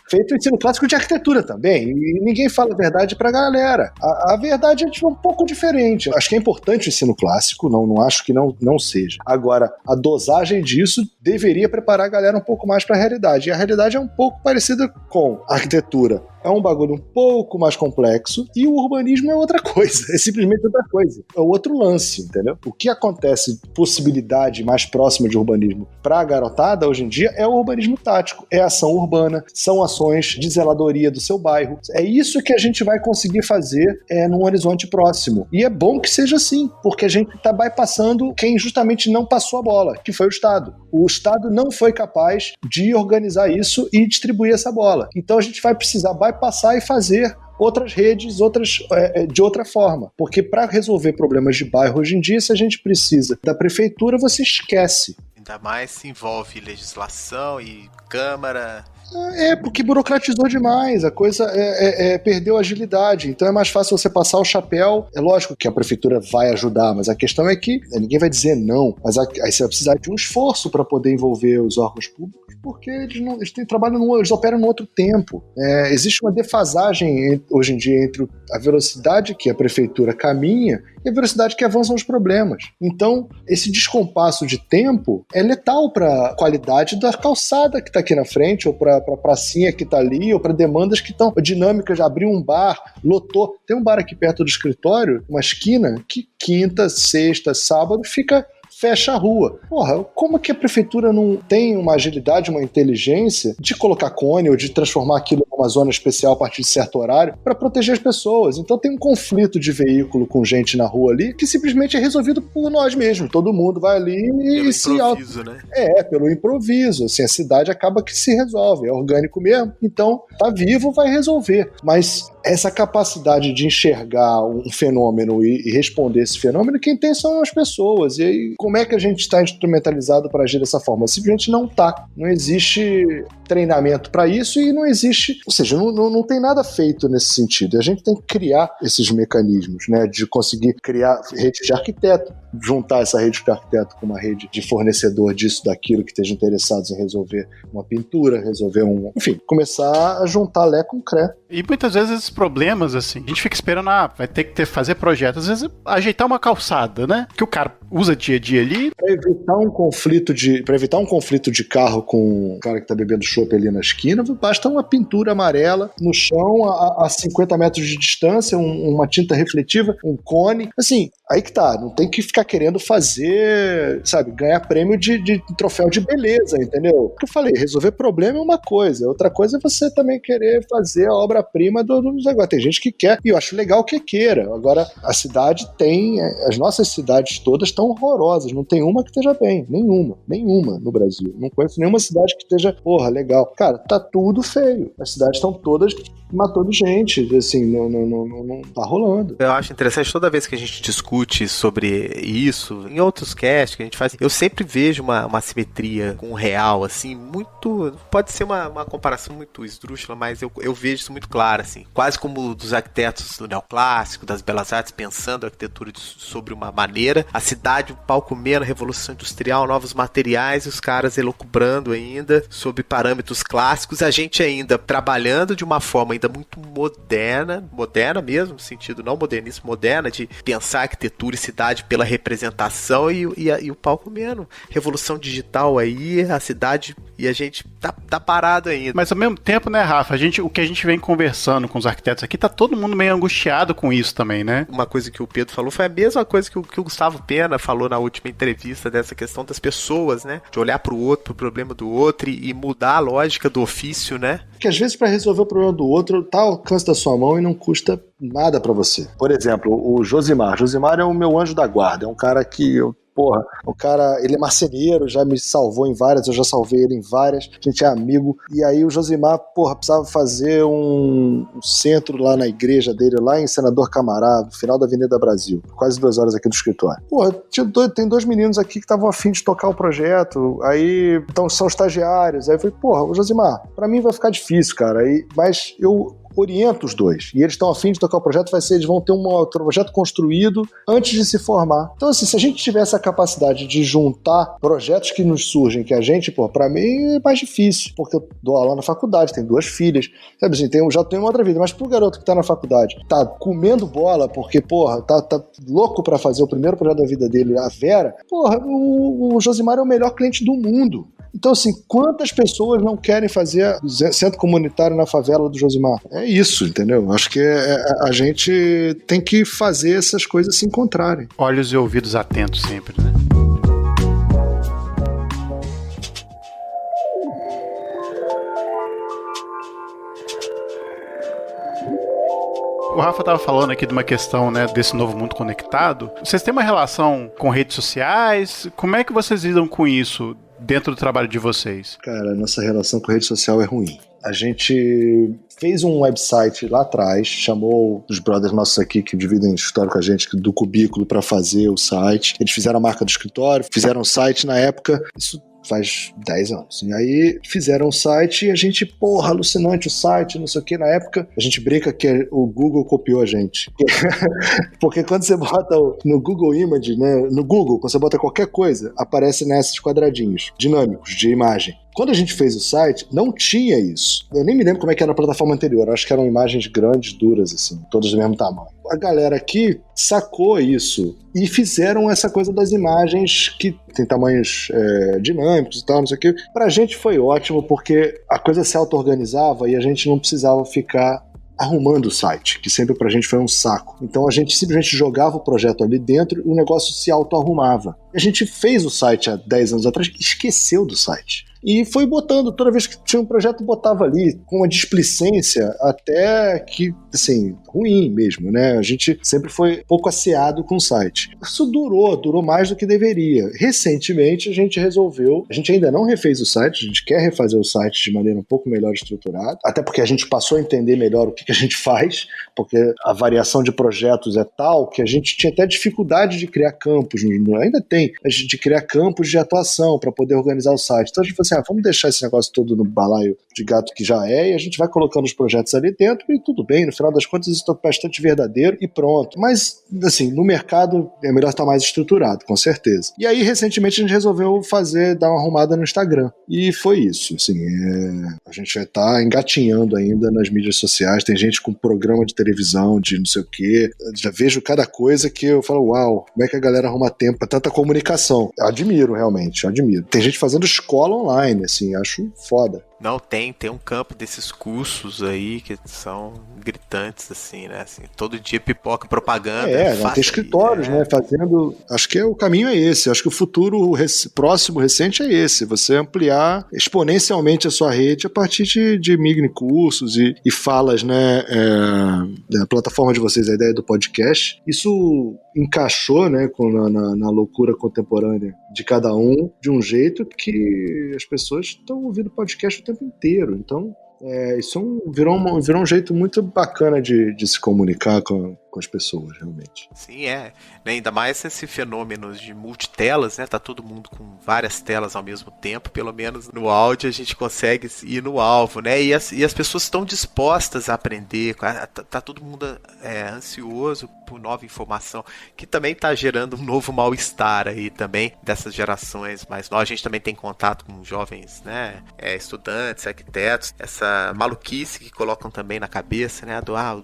Feito o ensino clássico de arquitetura também, e ninguém fala a verdade pra galera. A verdade é um pouco diferente. Acho que é importante o ensino clássico, não acho que não seja. Agora, a dosagem disso deveria preparar a galera um pouco mais pra realidade, e a realidade é um pouco parecida com a arquitetura. É um bagulho um pouco mais complexo e o urbanismo é outra coisa, é simplesmente outra coisa. É outro lance, entendeu? O que acontece, possibilidade mais próxima de urbanismo para a garotada hoje em dia é o urbanismo tático, é ação urbana, são ações de zeladoria do seu bairro. É isso que a gente vai conseguir fazer num horizonte próximo. E é bom que seja assim, porque a gente está bypassando quem justamente não passou a bola, que foi o Estado. O Estado não foi capaz de organizar isso e distribuir essa bola. Então a gente vai precisar bypassar e fazer outras redes, de outra forma. Porque para resolver problemas de bairro hoje em dia, se a gente precisa da prefeitura, você esquece. Ainda mais se envolve legislação e Câmara. Porque burocratizou demais, a coisa perdeu agilidade, então é mais fácil você passar o chapéu. É lógico que a prefeitura vai ajudar, mas a questão é que ninguém vai dizer não, mas aí você vai precisar de um esforço para poder envolver os órgãos públicos, porque eles operam no outro tempo. Existe uma defasagem hoje em dia entre a velocidade que a prefeitura caminha e a velocidade que avançam os problemas. Então, esse descompasso de tempo é letal para a qualidade da calçada que está aqui na frente, ou para a pracinha que está ali, ou para demandas que estão dinâmicas. Abriu um bar, lotou. Tem um bar aqui perto do escritório, uma esquina, que quinta, sexta, sábado fecha a rua. Porra, como que a prefeitura não tem uma agilidade, uma inteligência de colocar cone ou de transformar aquilo numa zona especial a partir de certo horário para proteger as pessoas? Então tem um conflito de veículo com gente na rua ali que simplesmente é resolvido por nós mesmos. Todo mundo vai ali e se improviso, né? Pelo improviso. Assim, a cidade acaba que se resolve. É orgânico mesmo. Então, tá vivo, vai resolver. Mas essa capacidade de enxergar um fenômeno e responder esse fenômeno, quem tem são as pessoas. E aí, como é que a gente está instrumentalizado para agir dessa forma? Simplesmente não está. Não existe treinamento para isso e não existe... Ou seja, não tem nada feito nesse sentido. A gente tem que criar esses mecanismos, né? De conseguir criar rede de arquiteto, juntar essa rede de arquiteto com uma rede de fornecedor disso, daquilo, que estejam interessados em resolver uma pintura, resolver enfim, começar a juntar Lé com Cré. E muitas vezes esses problemas, assim, a gente fica esperando, vai ter que fazer projeto. Às vezes, ajeitar uma calçada, né? Que o cara usa dia a dia ali. Para evitar um conflito de carro com o cara que tá bebendo chopp ali na esquina, basta uma pintura amarela no chão a 50 metros de distância, uma tinta refletiva, um cone. Assim, aí que tá. Não tem que ficar querendo fazer, sabe, ganhar prêmio de troféu de beleza, entendeu? O que eu falei, resolver problema é uma coisa. Outra coisa é você também querer fazer a obra-prima dos negócios. Tem gente que quer, e eu acho legal que queira. Agora, a cidade as nossas cidades todas estão horrorosas. Não tem uma que esteja bem. Nenhuma no Brasil. Não conheço nenhuma cidade que esteja, legal. Cara, tá tudo feio. As cidades estão todas matou de gente, assim, não tá rolando. Eu acho interessante toda vez que a gente discute sobre isso, em outros casts que a gente faz, eu sempre vejo uma simetria com o real, assim, muito, pode ser uma comparação muito esdrúxula, mas eu vejo isso muito claro, assim, quase como dos arquitetos do neoclássico, das belas artes, pensando a arquitetura sobre uma maneira, a cidade, o palco menos, Revolução Industrial, novos materiais, e os caras elucubrando ainda, sob parâmetros clássicos, a gente ainda trabalhando de uma forma ainda muito moderna mesmo, no sentido não modernista, moderna, de pensar arquitetura e cidade pela representação e o palco menos, revolução digital aí, a cidade, e a gente tá parado ainda. Mas ao mesmo tempo, né, Rafa, o que a gente vem conversando com os arquitetos aqui, tá todo mundo meio angustiado com isso também, né? Uma coisa que o Pedro falou foi a mesma coisa que o Gustavo Pena falou na última entrevista, dessa questão das pessoas, né? De olhar pro outro, pro problema do outro e mudar a lógica do ofício, né? Que às vezes para resolver o problema do outro tá ao alcance da sua mão e não custa nada para você. Por exemplo, o Josimar. Josimar é o meu anjo da guarda, é um cara que o cara, ele é marceneiro, já me salvou em várias, eu já salvei ele em várias, a gente é amigo, e aí o Josimar, precisava fazer um centro lá na igreja dele, lá em Senador Camará, no final da Avenida Brasil, quase 2 horas aqui do escritório. Tem 2 meninos aqui que estavam afim de tocar o projeto, aí então, são estagiários, aí eu falei, o Josimar, pra mim vai ficar difícil, cara, mas eu oriento os dois, e eles estão afim de tocar o projeto, eles vão ter um projeto construído antes de se formar. Então, assim, se a gente tivesse a capacidade de juntar projetos que nos surgem, que a gente, pra mim é mais difícil, porque eu dou aula na faculdade, tenho 2 filhas, sabe assim, já tenho uma outra vida, mas pro garoto que tá na faculdade, tá comendo bola, porque, tá louco pra fazer o primeiro projeto da vida dele, a Vera, o Josimar é o melhor cliente do mundo. Então, assim, quantas pessoas não querem fazer centro comunitário na favela do Josimar? É isso, entendeu? Acho que a gente tem que fazer essas coisas se encontrarem. Olhos e ouvidos atentos sempre, né? O Rafa estava falando aqui de uma questão, né, desse novo mundo conectado. Vocês têm uma relação com redes sociais? Como é que vocês lidam com isso dentro do trabalho de vocês? Cara, nossa relação com rede social é ruim. A gente fez um website lá atrás, chamou os brothers nossos aqui que dividem história com a gente do Cubículo para fazer o site. Eles fizeram a marca do escritório, fizeram o site na época, isso faz 10 anos. E aí fizeram o site e a gente, alucinante o site, não sei o que. Na época, a gente brinca que o Google copiou a gente. Porque quando você bota no Google Image, né, no Google, quando você bota qualquer coisa, aparece nesses quadradinhos dinâmicos de imagem. Quando a gente fez o site, não tinha isso. Eu nem me lembro como é que era a plataforma anterior. Eu acho que eram imagens grandes, duras, assim, todas do mesmo tamanho. A galera aqui sacou isso e fizeram essa coisa das imagens que tem tamanhos dinâmicos e tal, não sei o quê. Pra gente foi ótimo porque a coisa se auto-organizava e a gente não precisava ficar arrumando o site, que sempre pra gente foi um saco. Então a gente simplesmente jogava o projeto ali dentro e o negócio se auto-arrumava. A gente fez o site há 10 anos atrás e esqueceu do site. E foi botando, toda vez que tinha um projeto, botava ali, com uma displicência até que, assim, ruim mesmo, né? A gente sempre foi pouco asseado com o site. Isso durou mais do que deveria. Recentemente, a gente resolveu, a gente ainda não refez o site, a gente quer refazer o site de maneira um pouco melhor estruturada, até porque a gente passou a entender melhor o que a gente faz, porque a variação de projetos é tal que a gente tinha até dificuldade de criar campos, ainda tem, de criar campos de atuação para poder organizar o site. Então a gente falou assim, vamos deixar esse negócio todo no balaio de gato que já é, e a gente vai colocando os projetos ali dentro e tudo bem, no final das contas isso está bastante verdadeiro e pronto. Mas, assim, no mercado é melhor estar mais estruturado, com certeza. E aí, recentemente, a gente resolveu dar uma arrumada no Instagram. E foi isso, assim, a gente vai estar engatinhando ainda nas mídias sociais, tem gente com programa de televisão, de não sei o quê, já vejo cada coisa que eu falo, uau, como é que a galera arruma tempo para tanta comunicação? Eu admiro, realmente, admiro. Tem gente fazendo escola online, assim, acho foda. Não, tem um campo desses cursos aí que são gritantes, assim, né? Assim, todo dia pipoca propaganda. Tem escritórios, né? Fazendo. Acho que o caminho é esse. Acho que o futuro próximo, recente, é esse. Você ampliar exponencialmente a sua rede a partir de mini cursos e falas, né? Da plataforma de vocês, a ideia do podcast. Isso encaixou, né? Na loucura contemporânea de cada um, de um jeito que as pessoas estão ouvindo podcast o tempo inteiro. Então, Isso virou um jeito muito bacana de se comunicar com as pessoas, realmente. Sim, né? Ainda mais esse fenômeno de multitelas, né? Tá todo mundo com várias telas ao mesmo tempo, pelo menos no áudio a gente consegue ir no alvo, né? E as pessoas estão dispostas a aprender, tá todo mundo ansioso por nova informação, que também tá gerando um novo mal-estar aí também dessas gerações mais novas. A gente também tem contato com jovens, né? Estudantes, arquitetos, essa maluquice que colocam também na cabeça, né?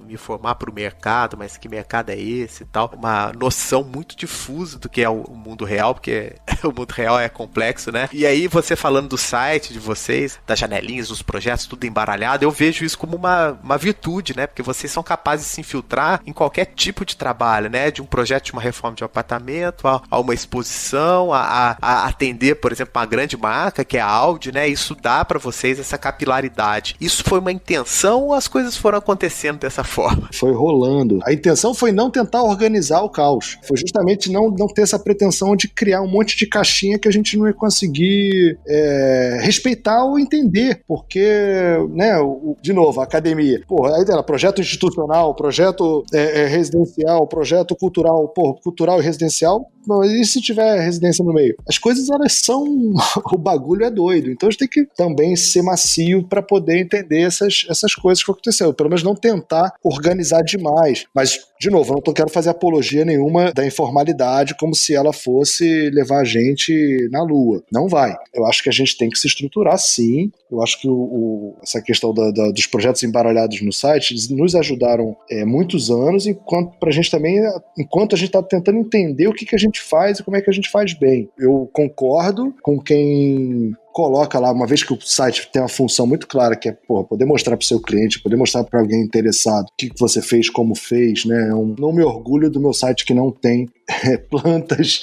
Me formar para o mercado, mas que mercado é esse e tal. Uma noção muito difusa do que é o mundo real, porque o mundo real é complexo, né? E aí você falando do site de vocês, das janelinhas, dos projetos, tudo embaralhado, eu vejo isso como uma virtude, né? Porque vocês são capazes de se infiltrar em qualquer tipo de trabalho, né? De um projeto de uma reforma de um apartamento, a uma exposição, a atender, por exemplo, uma grande marca, que é a Audi, né? Isso dá para vocês essa capilaridade. Isso foi uma intenção ou as coisas foram acontecendo dessa forma? Foi rolando. A intenção foi não tentar organizar o caos. Foi justamente não ter essa pretensão de criar um monte de caixinha que a gente não ia conseguir respeitar ou entender. Porque, né, de novo, a academia. Aí era projeto institucional, projeto residencial, projeto cultural. Cultural e residencial. E se tiver residência no meio? As coisas, elas são... o bagulho é doido. Então a gente tem que também ser macio para poder entender essas coisas que aconteceram. Pelo menos não tentar organizar demais. Mas, de novo, eu não quero fazer apologia nenhuma da informalidade como se ela fosse levar a gente na lua. Não vai. Eu acho que a gente tem que se estruturar, sim. Eu acho que essa questão dos projetos embaralhados no site nos ajudaram muitos anos, enquanto a gente está tentando entender o que a gente faz e como é que a gente faz bem. Eu concordo com quem coloca lá, uma vez que o site tem uma função muito clara, que é poder mostrar para o seu cliente, poder mostrar para alguém interessado o que você fez, como fez, né? Não me orgulho do meu site que não tem plantas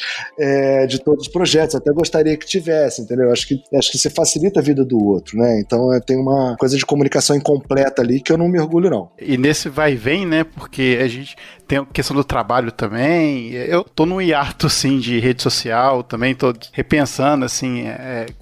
de todos os projetos. Até gostaria que tivesse, entendeu? Acho que você facilita a vida do outro, né? Então tem uma coisa de comunicação incompleta ali que eu não me orgulho, não. E nesse vai e vem, né? Porque a gente tem a questão do trabalho também. Eu tô num hiato, assim, de rede social também, tô repensando, assim,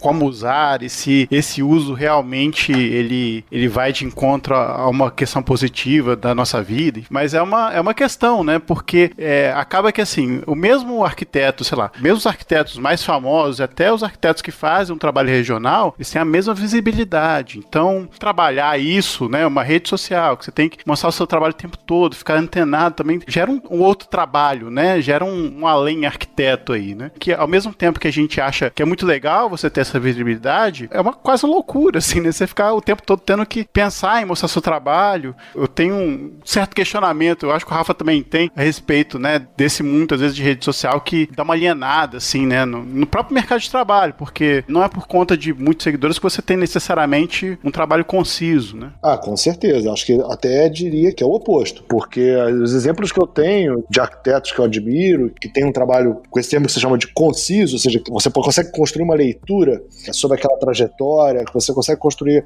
como usar e se esse uso realmente ele vai de encontro a uma questão positiva da nossa vida. Mas é uma questão, né? Porque acaba que, assim, o mesmo arquiteto, sei lá, mesmo os arquitetos mais famosos, até os arquitetos que fazem um trabalho regional, eles têm a mesma visibilidade. Então, trabalhar isso, né, uma rede social, que você tem que mostrar o seu trabalho o tempo todo, ficar antenado também, gera um outro trabalho, né, gera um além arquiteto aí, né, que ao mesmo tempo que a gente acha que é muito legal você ter essa visibilidade, é quase uma loucura, assim, né, você ficar o tempo todo tendo que pensar em mostrar seu trabalho. Eu tenho um certo questionamento, eu acho que o Rafa também tem, a respeito, né, desse mundo, às vezes, de rede social que dá uma alienada, assim, né, no próprio mercado de trabalho, porque não é por conta de muitos seguidores que você tem necessariamente um trabalho conciso, né? Com certeza. Acho que até diria que é o oposto, porque os exemplos que eu tenho de arquitetos que eu admiro, que tem um trabalho com esse termo que se chama de conciso, ou seja, que você consegue construir uma leitura sobre aquela trajetória, que você consegue construir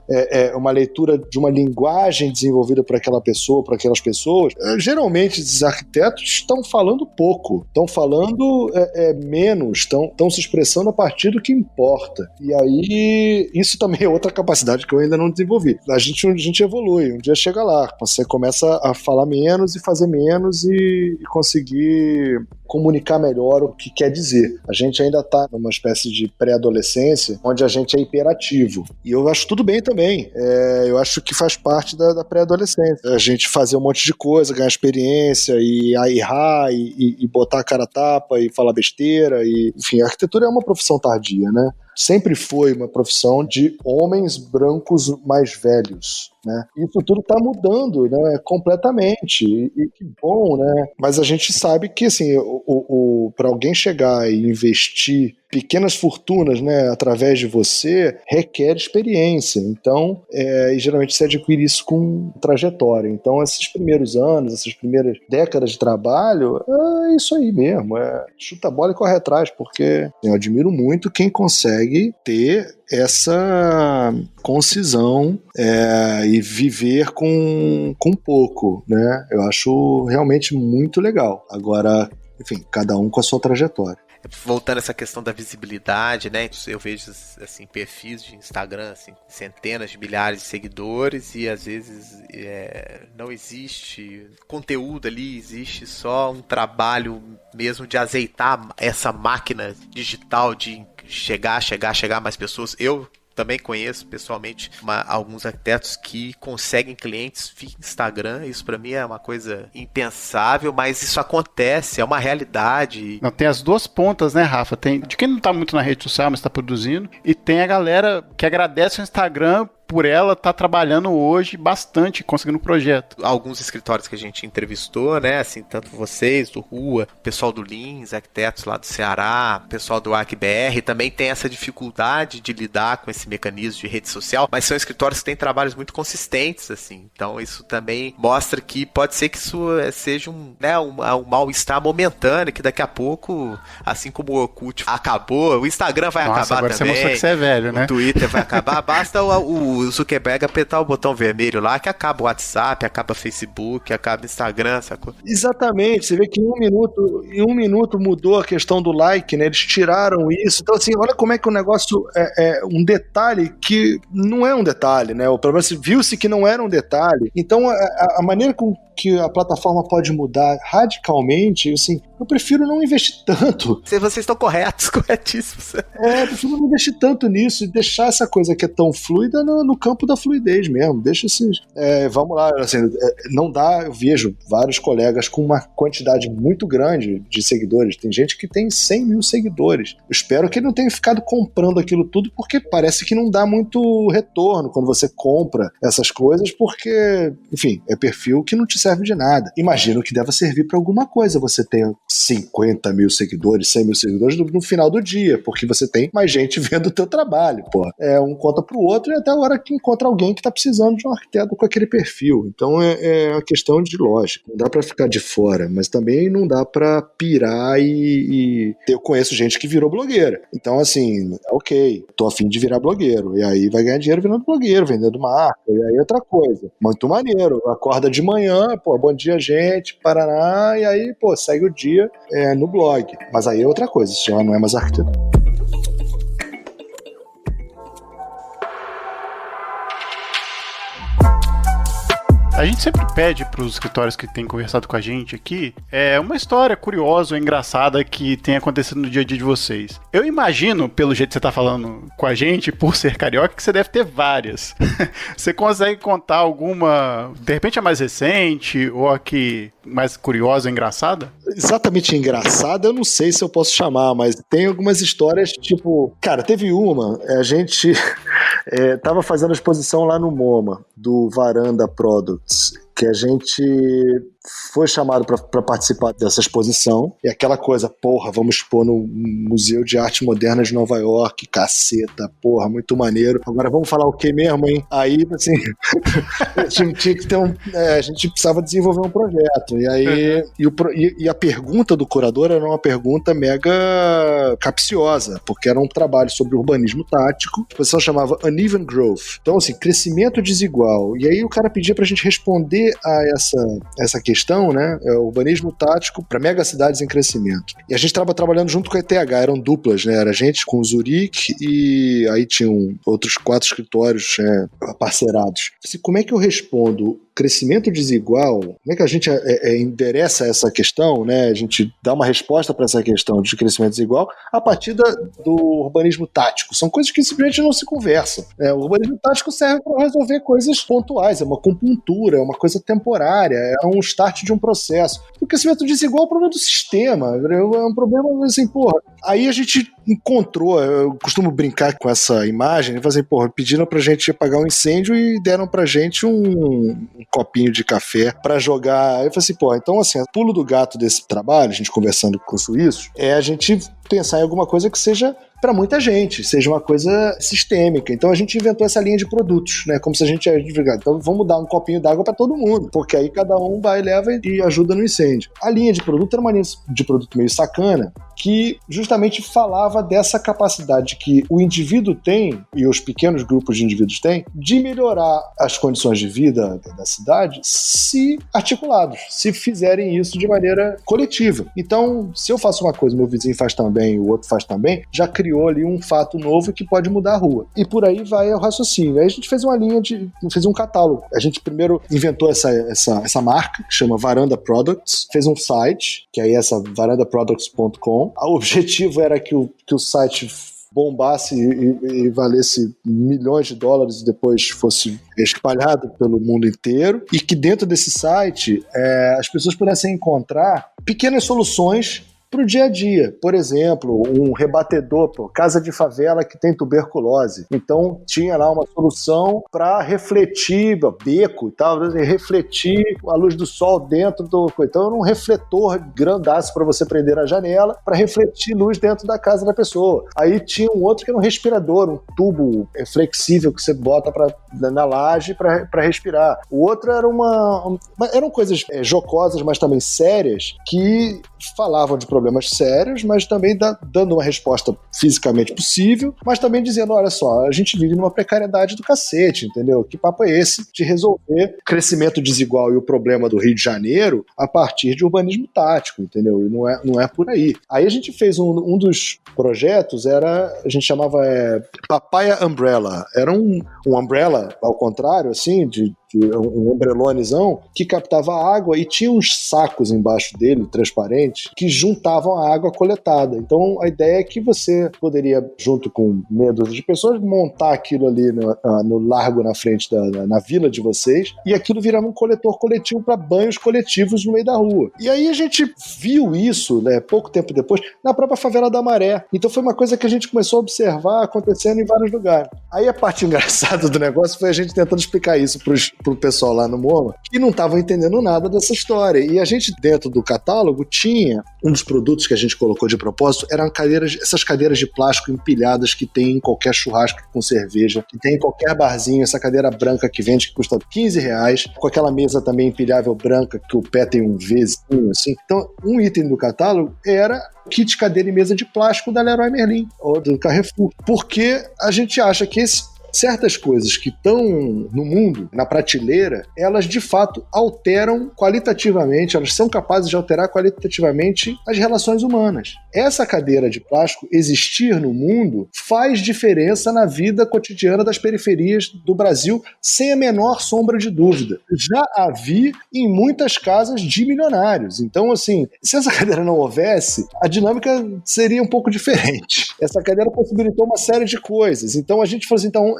uma leitura de uma linguagem desenvolvida por aquela pessoa, por aquelas pessoas. Geralmente, esses arquitetos estão falando pouco, estão falando menos, estão se expressando a partir do que importa. E aí, isso também é outra capacidade que eu ainda não desenvolvi. A gente evolui, um dia chega lá, você começa a falar menos e fazer menos e conseguir comunicar melhor o que quer dizer. A gente ainda está numa espécie de pré-adolescência, onde a gente é hiperativo. E eu acho tudo bem também. Eu acho que faz parte da pré-adolescência. A gente fazer um monte de coisa, ganhar experiência, e errar, e botar a cara a tapa, e falar besteira. Enfim, a arquitetura é uma profissão tardia, né? Sempre foi uma profissão de homens brancos mais velhos, né? Isso tudo está mudando, né? Completamente, e que bom, né? Mas a gente sabe que, assim, para alguém chegar e investir pequenas fortunas, né, através de você, requer experiência. Então, e geralmente você adquire isso com trajetória. Então, esses primeiros anos, essas primeiras décadas de trabalho, é isso aí mesmo. Chuta a bola e corre atrás, porque eu admiro muito quem consegue ter essa concisão e viver com pouco, né? Eu acho realmente muito legal. Agora, enfim, cada um com a sua trajetória. voltando a essa questão da visibilidade, né? Eu vejo, assim, perfis de Instagram, assim, centenas de milhares de seguidores e às vezes não existe conteúdo ali, existe só um trabalho mesmo de azeitar essa máquina digital de chegar a mais pessoas. Eu também conheço pessoalmente alguns arquitetos que conseguem clientes via Instagram. Isso para mim é uma coisa impensável, mas isso acontece, é uma realidade. Não, tem as duas pontas, né, Rafa? Tem de quem não tá muito na rede social, mas tá produzindo, e tem a galera que agradece o Instagram por ela tá trabalhando hoje bastante, conseguindo um projeto. Alguns escritórios que a gente entrevistou, né, assim, tanto vocês, do Rua, pessoal do Lins, arquitetos lá do Ceará, pessoal do ArcBR, também tem essa dificuldade de lidar com esse mecanismo de rede social, mas são escritórios que têm trabalhos muito consistentes, assim, então isso também mostra que pode ser que isso seja um mal-estar momentâneo, que daqui a pouco, assim como o Orkut acabou, o Instagram vai acabar agora também. Você mostrou que você é velho, né? O Twitter vai acabar, basta o Zuckerberg apertar o botão vermelho lá, que acaba o WhatsApp, acaba o Facebook, acaba o Instagram, sacou? Exatamente, você vê que em um minuto mudou a questão do like, né? Eles tiraram isso. Então, assim, olha como é que o negócio é um detalhe que não é um detalhe, né? O problema é que viu-se que não era um detalhe. Então, a maneira com que a plataforma pode mudar radicalmente, assim, eu prefiro não investir tanto. Vocês estão corretíssimos. Eu prefiro não investir tanto nisso e deixar essa coisa que é tão fluida no campo da fluidez mesmo. Deixa esses... vamos lá, assim, não dá, eu vejo vários colegas com uma quantidade muito grande de seguidores. Tem gente que tem 100 mil seguidores. Eu espero que ele não tenha ficado comprando aquilo tudo, porque parece que não dá muito retorno quando você compra essas coisas, porque, enfim, é perfil que não te serve de nada. Imagino que deva servir para alguma coisa você ter 50 mil seguidores, 100 mil seguidores no final do dia, porque você tem mais gente vendo o teu trabalho, pô. Um conta pro outro e até a hora que encontra alguém que tá precisando de um arquiteto com aquele perfil. Então é uma questão de lógica. Não dá pra ficar de fora, mas também não dá pra pirar e... Eu conheço gente que virou blogueira. Então, assim, ok, tô a fim de virar blogueiro. E aí vai ganhar dinheiro virando blogueiro, vendendo marca. E aí outra coisa. Muito maneiro. Acorda de manhã, pô, bom dia, gente, Paraná, e aí, pô, segue o dia no blog. Mas aí é outra coisa, isso já não é mais arquiteto. A gente sempre pede para os escritórios que têm conversado com a gente aqui uma história curiosa ou engraçada que tenha acontecido no dia a dia de vocês. Eu imagino, pelo jeito que você está falando com a gente, por ser carioca, que você deve ter várias. Você consegue contar alguma, de repente a mais recente ou a que mais curiosa ou engraçada? Exatamente engraçada, eu não sei se eu posso chamar, mas tem algumas histórias, tipo... Cara, teve uma, a gente tava fazendo a exposição lá no MoMA, do Varanda Products, que a gente foi chamado para participar dessa exposição, e aquela coisa, porra, vamos expor no Museu de Arte Moderna de Nova York, caceta, porra, muito maneiro. Agora vamos falar o que mesmo, hein? Aí, assim, tinha que ter a gente precisava desenvolver um projeto, e aí e a pergunta do curador era uma pergunta mega capciosa, porque era um trabalho sobre urbanismo tático, a exposição chamava Uneven Growth, então assim, crescimento desigual, e aí o cara pedia pra gente responder a essa questão, né, urbanismo tático para megacidades em crescimento. E a gente estava trabalhando junto com a ETH, eram duplas, né, era a gente com o Zurique e aí tinham outros 4 escritórios parceirados. Assim, como é que eu respondo crescimento desigual? Como é que a gente endereça essa questão, né? A gente dá uma resposta para essa questão de crescimento desigual a partir do urbanismo tático. São coisas que simplesmente não se conversam. O urbanismo tático serve para resolver coisas pontuais, é uma acupuntura, é uma coisa temporária, é um start de um processo. O crescimento desigual é um problema do sistema, é um problema assim, porra. Aí a gente encontrou, eu costumo brincar com essa imagem, assim, porra, pediram pra gente apagar um incêndio e deram pra gente um copinho de café pra jogar. Aí eu falei assim, pô, então assim, o pulo do gato desse trabalho, a gente conversando com o suíço, é a gente pensar em alguma coisa que seja para muita gente, seja uma coisa sistêmica. Então a gente inventou essa linha de produtos, né? Como se a gente ia divulgar. Então vamos dar um copinho d'água para todo mundo, porque aí cada um vai, leva e ajuda no incêndio. A linha de produto era uma linha de produto meio sacana, que justamente falava dessa capacidade que o indivíduo tem, e os pequenos grupos de indivíduos têm, de melhorar as condições de vida da cidade se articulados, se fizerem isso de maneira coletiva. Então, se eu faço uma coisa, meu vizinho faz também, o outro faz também, já criou ali um fato novo que pode mudar a rua. E por aí vai o raciocínio. Aí a gente fez uma linha fez um catálogo. A gente primeiro inventou essa marca, que chama Varanda Products, fez um site, que aí é essa varandaproducts.com. O objetivo era que o site bombasse e valesse milhões de dólares e depois fosse espalhado pelo mundo inteiro, e que dentro desse site as pessoas pudessem encontrar pequenas soluções para o dia a dia. Por exemplo, um rebatedor, casa de favela que tem tuberculose. Então, tinha lá uma solução para refletir, beco e tal, refletir a luz do sol dentro do... Então, era um refletor grandaço para você prender na janela, para refletir luz dentro da casa da pessoa. Aí tinha um outro que era um respirador, um tubo flexível que você bota na laje para respirar. O outro era eram coisas jocosas, mas também sérias, que falavam de problemas sérios, mas também dando uma resposta fisicamente possível, mas também dizendo, olha só, a gente vive numa precariedade do cacete, entendeu? Que papo é esse de resolver o crescimento desigual e o problema do Rio de Janeiro a partir de urbanismo tático, entendeu? E não é por aí. Aí a gente fez um dos projetos, a gente chamava Papaya Umbrella. Era um umbrella, ao contrário, assim, um ombrelonezão que captava água e tinha uns sacos embaixo dele, transparentes, que juntavam a água coletada. Então a ideia é que você poderia, junto com meia dúzia de pessoas, montar aquilo ali no largo na frente na vila de vocês, e aquilo virava um coletor coletivo para banhos coletivos no meio da rua. E aí a gente viu isso, né, pouco tempo depois, na própria favela da Maré. Então foi uma coisa que a gente começou a observar acontecendo em vários lugares. Aí a parte engraçada do negócio foi a gente tentando explicar isso pro pessoal lá no MoMA, que não estavam entendendo nada dessa história. E a gente, dentro do catálogo, tinha um dos produtos que a gente colocou de propósito, eram essas cadeiras de plástico empilhadas que tem em qualquer churrasco com cerveja, que tem em qualquer barzinho, essa cadeira branca que vende, que custa R$15, com aquela mesa também empilhável branca, que o pé tem um Vzinho, assim. Então, um item do catálogo era kit cadeira e mesa de plástico da Leroy Merlin, ou do Carrefour, porque a gente acha que certas coisas que estão no mundo, na prateleira, elas de fato alteram qualitativamente, elas são capazes de alterar qualitativamente as relações humanas. Essa cadeira de plástico existir no mundo faz diferença na vida cotidiana das periferias do Brasil, sem a menor sombra de dúvida. Já a vi em muitas casas de milionários. Então, assim, se essa cadeira não houvesse, a dinâmica seria um pouco diferente. Essa cadeira possibilitou uma série de coisas. Então, a gente falou assim, então,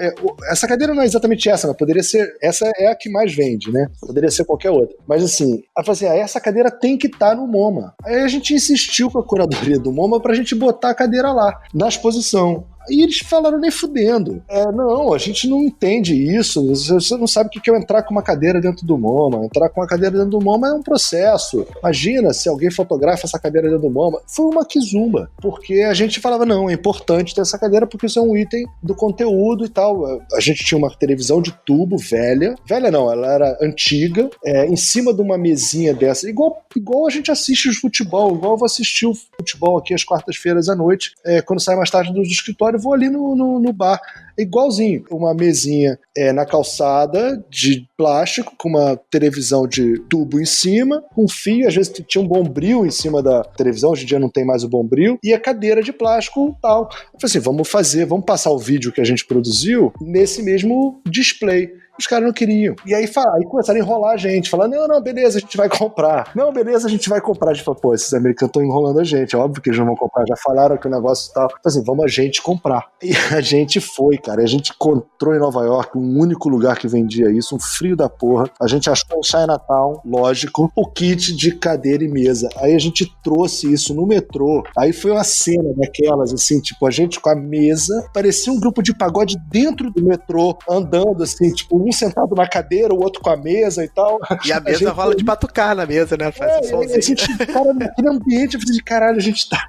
essa cadeira não é exatamente essa, mas poderia ser, essa é a que mais vende, né? Poderia ser qualquer outra. Mas assim, ela falou assim, essa cadeira tem que estar no MoMA. Aí a gente insistiu com a curadoria do MoMA pra gente botar a cadeira lá, na exposição. E eles falaram nem fudendo. Não, a gente não entende isso. Você não sabe o que é entrar com uma cadeira dentro do MoMA. Entrar com uma cadeira dentro do MoMA é um processo. Imagina se alguém fotografa essa cadeira dentro do MoMA. Foi uma quizumba. Porque a gente falava, não, é importante ter essa cadeira porque isso é um item do conteúdo e tal. A gente tinha uma televisão de tubo velha. Velha não, ela era antiga. Em cima de uma mesinha dessa. Igual a gente assiste o futebol. Igual eu vou assistir o futebol aqui às quartas-feiras à noite. Quando sai mais tarde do escritório, eu vou ali no bar. Igualzinho, uma mesinha na calçada de plástico, com uma televisão de tubo em cima, com fio, às vezes tinha um bombril em cima da televisão, hoje em dia não tem mais o bombril, e a cadeira de plástico tal. Eu falei assim, vamos passar o vídeo que a gente produziu nesse mesmo display. Os caras não queriam. E aí começaram a enrolar a gente. Falar, não, beleza, a gente vai comprar. Não, beleza, a gente vai comprar. A gente falou, pô, esses americanos estão enrolando a gente. É óbvio que eles não vão comprar. Já falaram que o negócio e tal. Então, assim, vamos a gente comprar. E a gente foi, cara. A gente encontrou em Nova York um único lugar que vendia isso, um frio da porra. A gente achou em Chinatown, lógico, o kit de cadeira e mesa. Aí a gente trouxe isso no metrô. Aí foi uma cena daquelas, assim, tipo, a gente com a mesa, parecia um grupo de pagode dentro do metrô, andando, assim, tipo, um sentado na cadeira, o outro com a mesa e tal. E a mesa rola de batucar na mesa, né? Faz um somzinho. A gente, cara, naquele ambiente, eu falei, caralho, a gente tá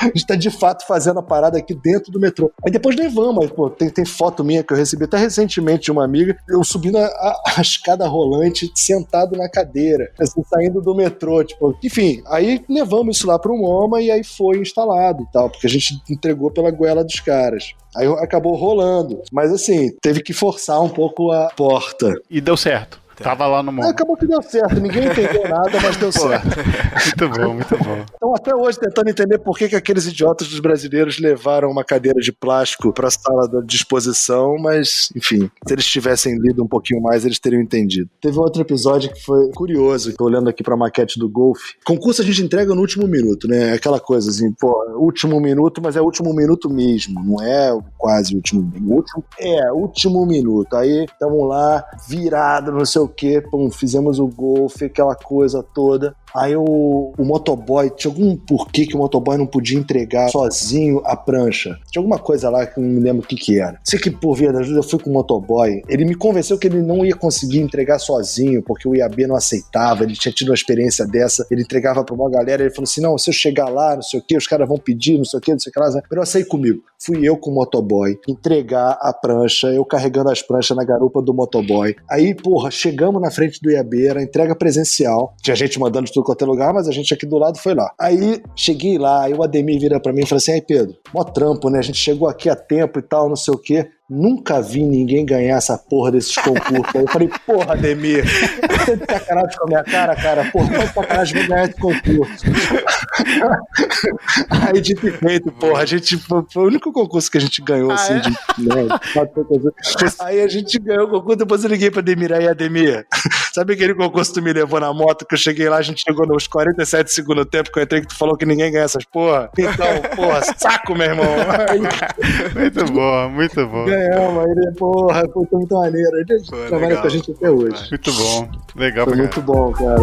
A gente tá de fato fazendo a parada aqui dentro do metrô. Aí depois levamos, pô, tem foto minha que eu recebi até recentemente de uma amiga, eu subindo a escada rolante, sentado na cadeira, assim, saindo do metrô, tipo, enfim, aí levamos isso lá pro MoMA e aí foi instalado e tal, porque a gente entregou pela goela dos caras. Aí acabou rolando, mas assim, teve que forçar um pouco a porta. E deu certo. Tava lá no MoMA. Acabou que deu certo, ninguém entendeu nada, mas deu certo. Muito bom, muito bom. Então, até hoje, tentando entender por que aqueles idiotas dos brasileiros levaram uma cadeira de plástico para a sala de exposição, mas, enfim, se eles tivessem lido um pouquinho mais, eles teriam entendido. Teve outro episódio que foi curioso, tô olhando aqui para a maquete do Golf. Concurso a gente entrega no último minuto, né? Aquela coisa assim, pô, último minuto, mas é último minuto mesmo, não é quase último minuto. Último minuto. Aí, estamos lá, virado, não sei o quê, pum, fizemos o Golf, aquela coisa toda. Aí o motoboy, tinha algum porquê que o motoboy não podia entregar sozinho a prancha. Tinha alguma coisa lá que eu não me lembro o que era. Sei que por via das dúvidas eu fui com o motoboy, ele me convenceu que ele não ia conseguir entregar sozinho, porque o IAB não aceitava, ele tinha tido uma experiência dessa, ele entregava pra uma galera, ele falou assim, não, se eu chegar lá, não sei o que, os caras vão pedir, não sei o que, lá, melhor sair comigo. Fui eu com o motoboy, entregar a prancha, eu carregando as pranchas na garupa do motoboy. Aí, porra, chegamos na frente do IAB, era entrega presencial, tinha gente mandando de tudo quanto é lugar, mas a gente aqui do lado foi lá. Aí, cheguei lá, aí o Ademir vira pra mim e fala assim, aí Pedro, mó trampo, né, a gente chegou aqui a tempo e tal, não sei o quê. Nunca vi ninguém ganhar essa porra desses concursos. Aí eu falei, porra, Ademir, você tá de sacanagem com a minha cara? Porra, tá de sacanagem, vou ganhar esse concurso. Aí, dito e feito, porra, a gente foi o único concurso que a gente ganhou, assim, de Aí a gente ganhou o concurso, depois eu liguei pra Ademir, aí, Ademir, sabe aquele concurso que tu me levou na moto, que eu cheguei lá, a gente chegou nos 47 segundos tempo, que eu entrei, que tu falou que ninguém ganha essas porra? Então, porra, saco, meu irmão. Aí, muito bom, muito bom. Ganhamos, aí, porra, foi muito maneiro. Ele trabalha legal com a gente até hoje. Muito bom, legal. Foi muito bom, cara.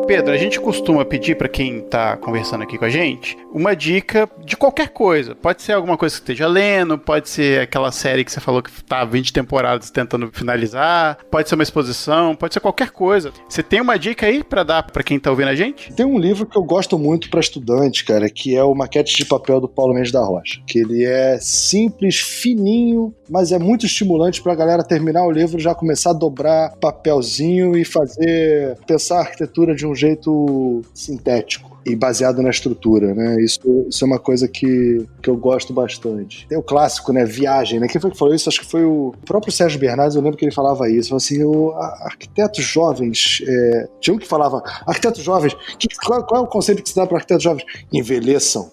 Pedro, a gente costuma pedir para quem tá conversando aqui com a gente uma dica de qualquer coisa. Pode ser alguma coisa que esteja lendo, pode ser aquela série que você falou que tá 20 temporadas tentando finalizar, pode ser uma exposição, pode ser qualquer coisa. Você tem uma dica aí para dar para quem tá ouvindo a gente? Tem um livro que eu gosto muito para estudante, cara, que é o Maquete de Papel do Paulo Mendes da Rocha, que ele é simples, fininho, mas é muito estimulante pra galera terminar o livro, já começar a dobrar papelzinho e pensar a arquitetura de um jeito sintético e baseado na estrutura, né? Isso é uma coisa que eu gosto bastante. Tem o clássico, né? Viagem, né? Quem foi que falou isso? Acho que foi o próprio Sérgio Bernardes, eu lembro que ele falava isso. Falou assim, arquitetos jovens... tinha um que falava, arquitetos jovens, qual é o conceito que se dá para arquitetos jovens? Envelheçam.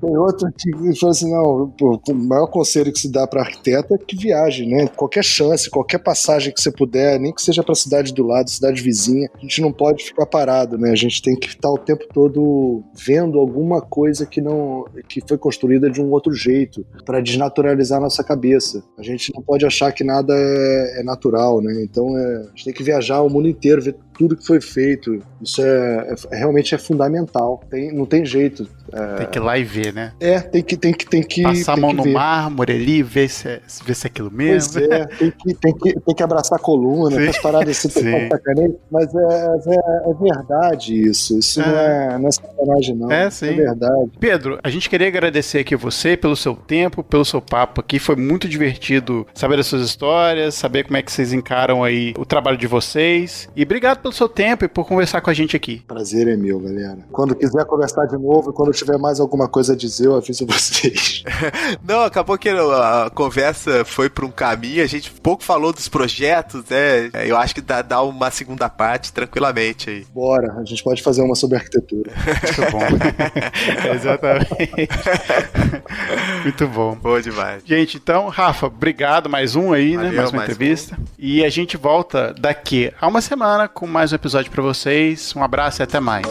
Tem outro que falou assim, não, o maior conselho que se dá para arquiteto é que viaje, né? Qualquer chance, qualquer passagem que você puder, nem que seja para a cidade do lado, cidade vizinha, a gente não pode ficar parado, né? A gente tem que estar o tempo todo vendo alguma coisa que foi construída de um outro jeito, para desnaturalizar a nossa cabeça. A gente não pode achar que nada é natural, né? Então a gente tem que viajar o mundo inteiro, ver tudo que foi feito. Isso realmente é fundamental. Não tem jeito. Tem que ir lá e ver, né? Tem que passar a mão no mármore ali, ver se é aquilo mesmo. Pois é, tem que abraçar a coluna, as paradas assim, mas é verdade isso. Isso não é sacanagem, não. Sim. É verdade. Pedro, a gente queria agradecer aqui você pelo seu tempo, pelo seu papo aqui. Foi muito divertido saber as suas histórias, saber como é que vocês encaram aí o trabalho de vocês. E obrigado pelo seu tempo e por conversar com a gente aqui. Prazer é meu, galera. Quando quiser conversar de novo, quando eu tiver mais alguma coisa a dizer, eu aviso vocês. Não, acabou que a conversa foi para um caminho, a gente pouco falou dos projetos, né? Eu acho que dá uma segunda parte tranquilamente aí. Bora, a gente pode fazer uma sobre arquitetura. Muito bom. Exatamente. Muito bom. Boa demais. Gente, então, Rafa, obrigado. Mais um aí, valeu, né? Mais uma entrevista. E a gente volta daqui a uma semana com mais um episódio para vocês. Um abraço e até mais.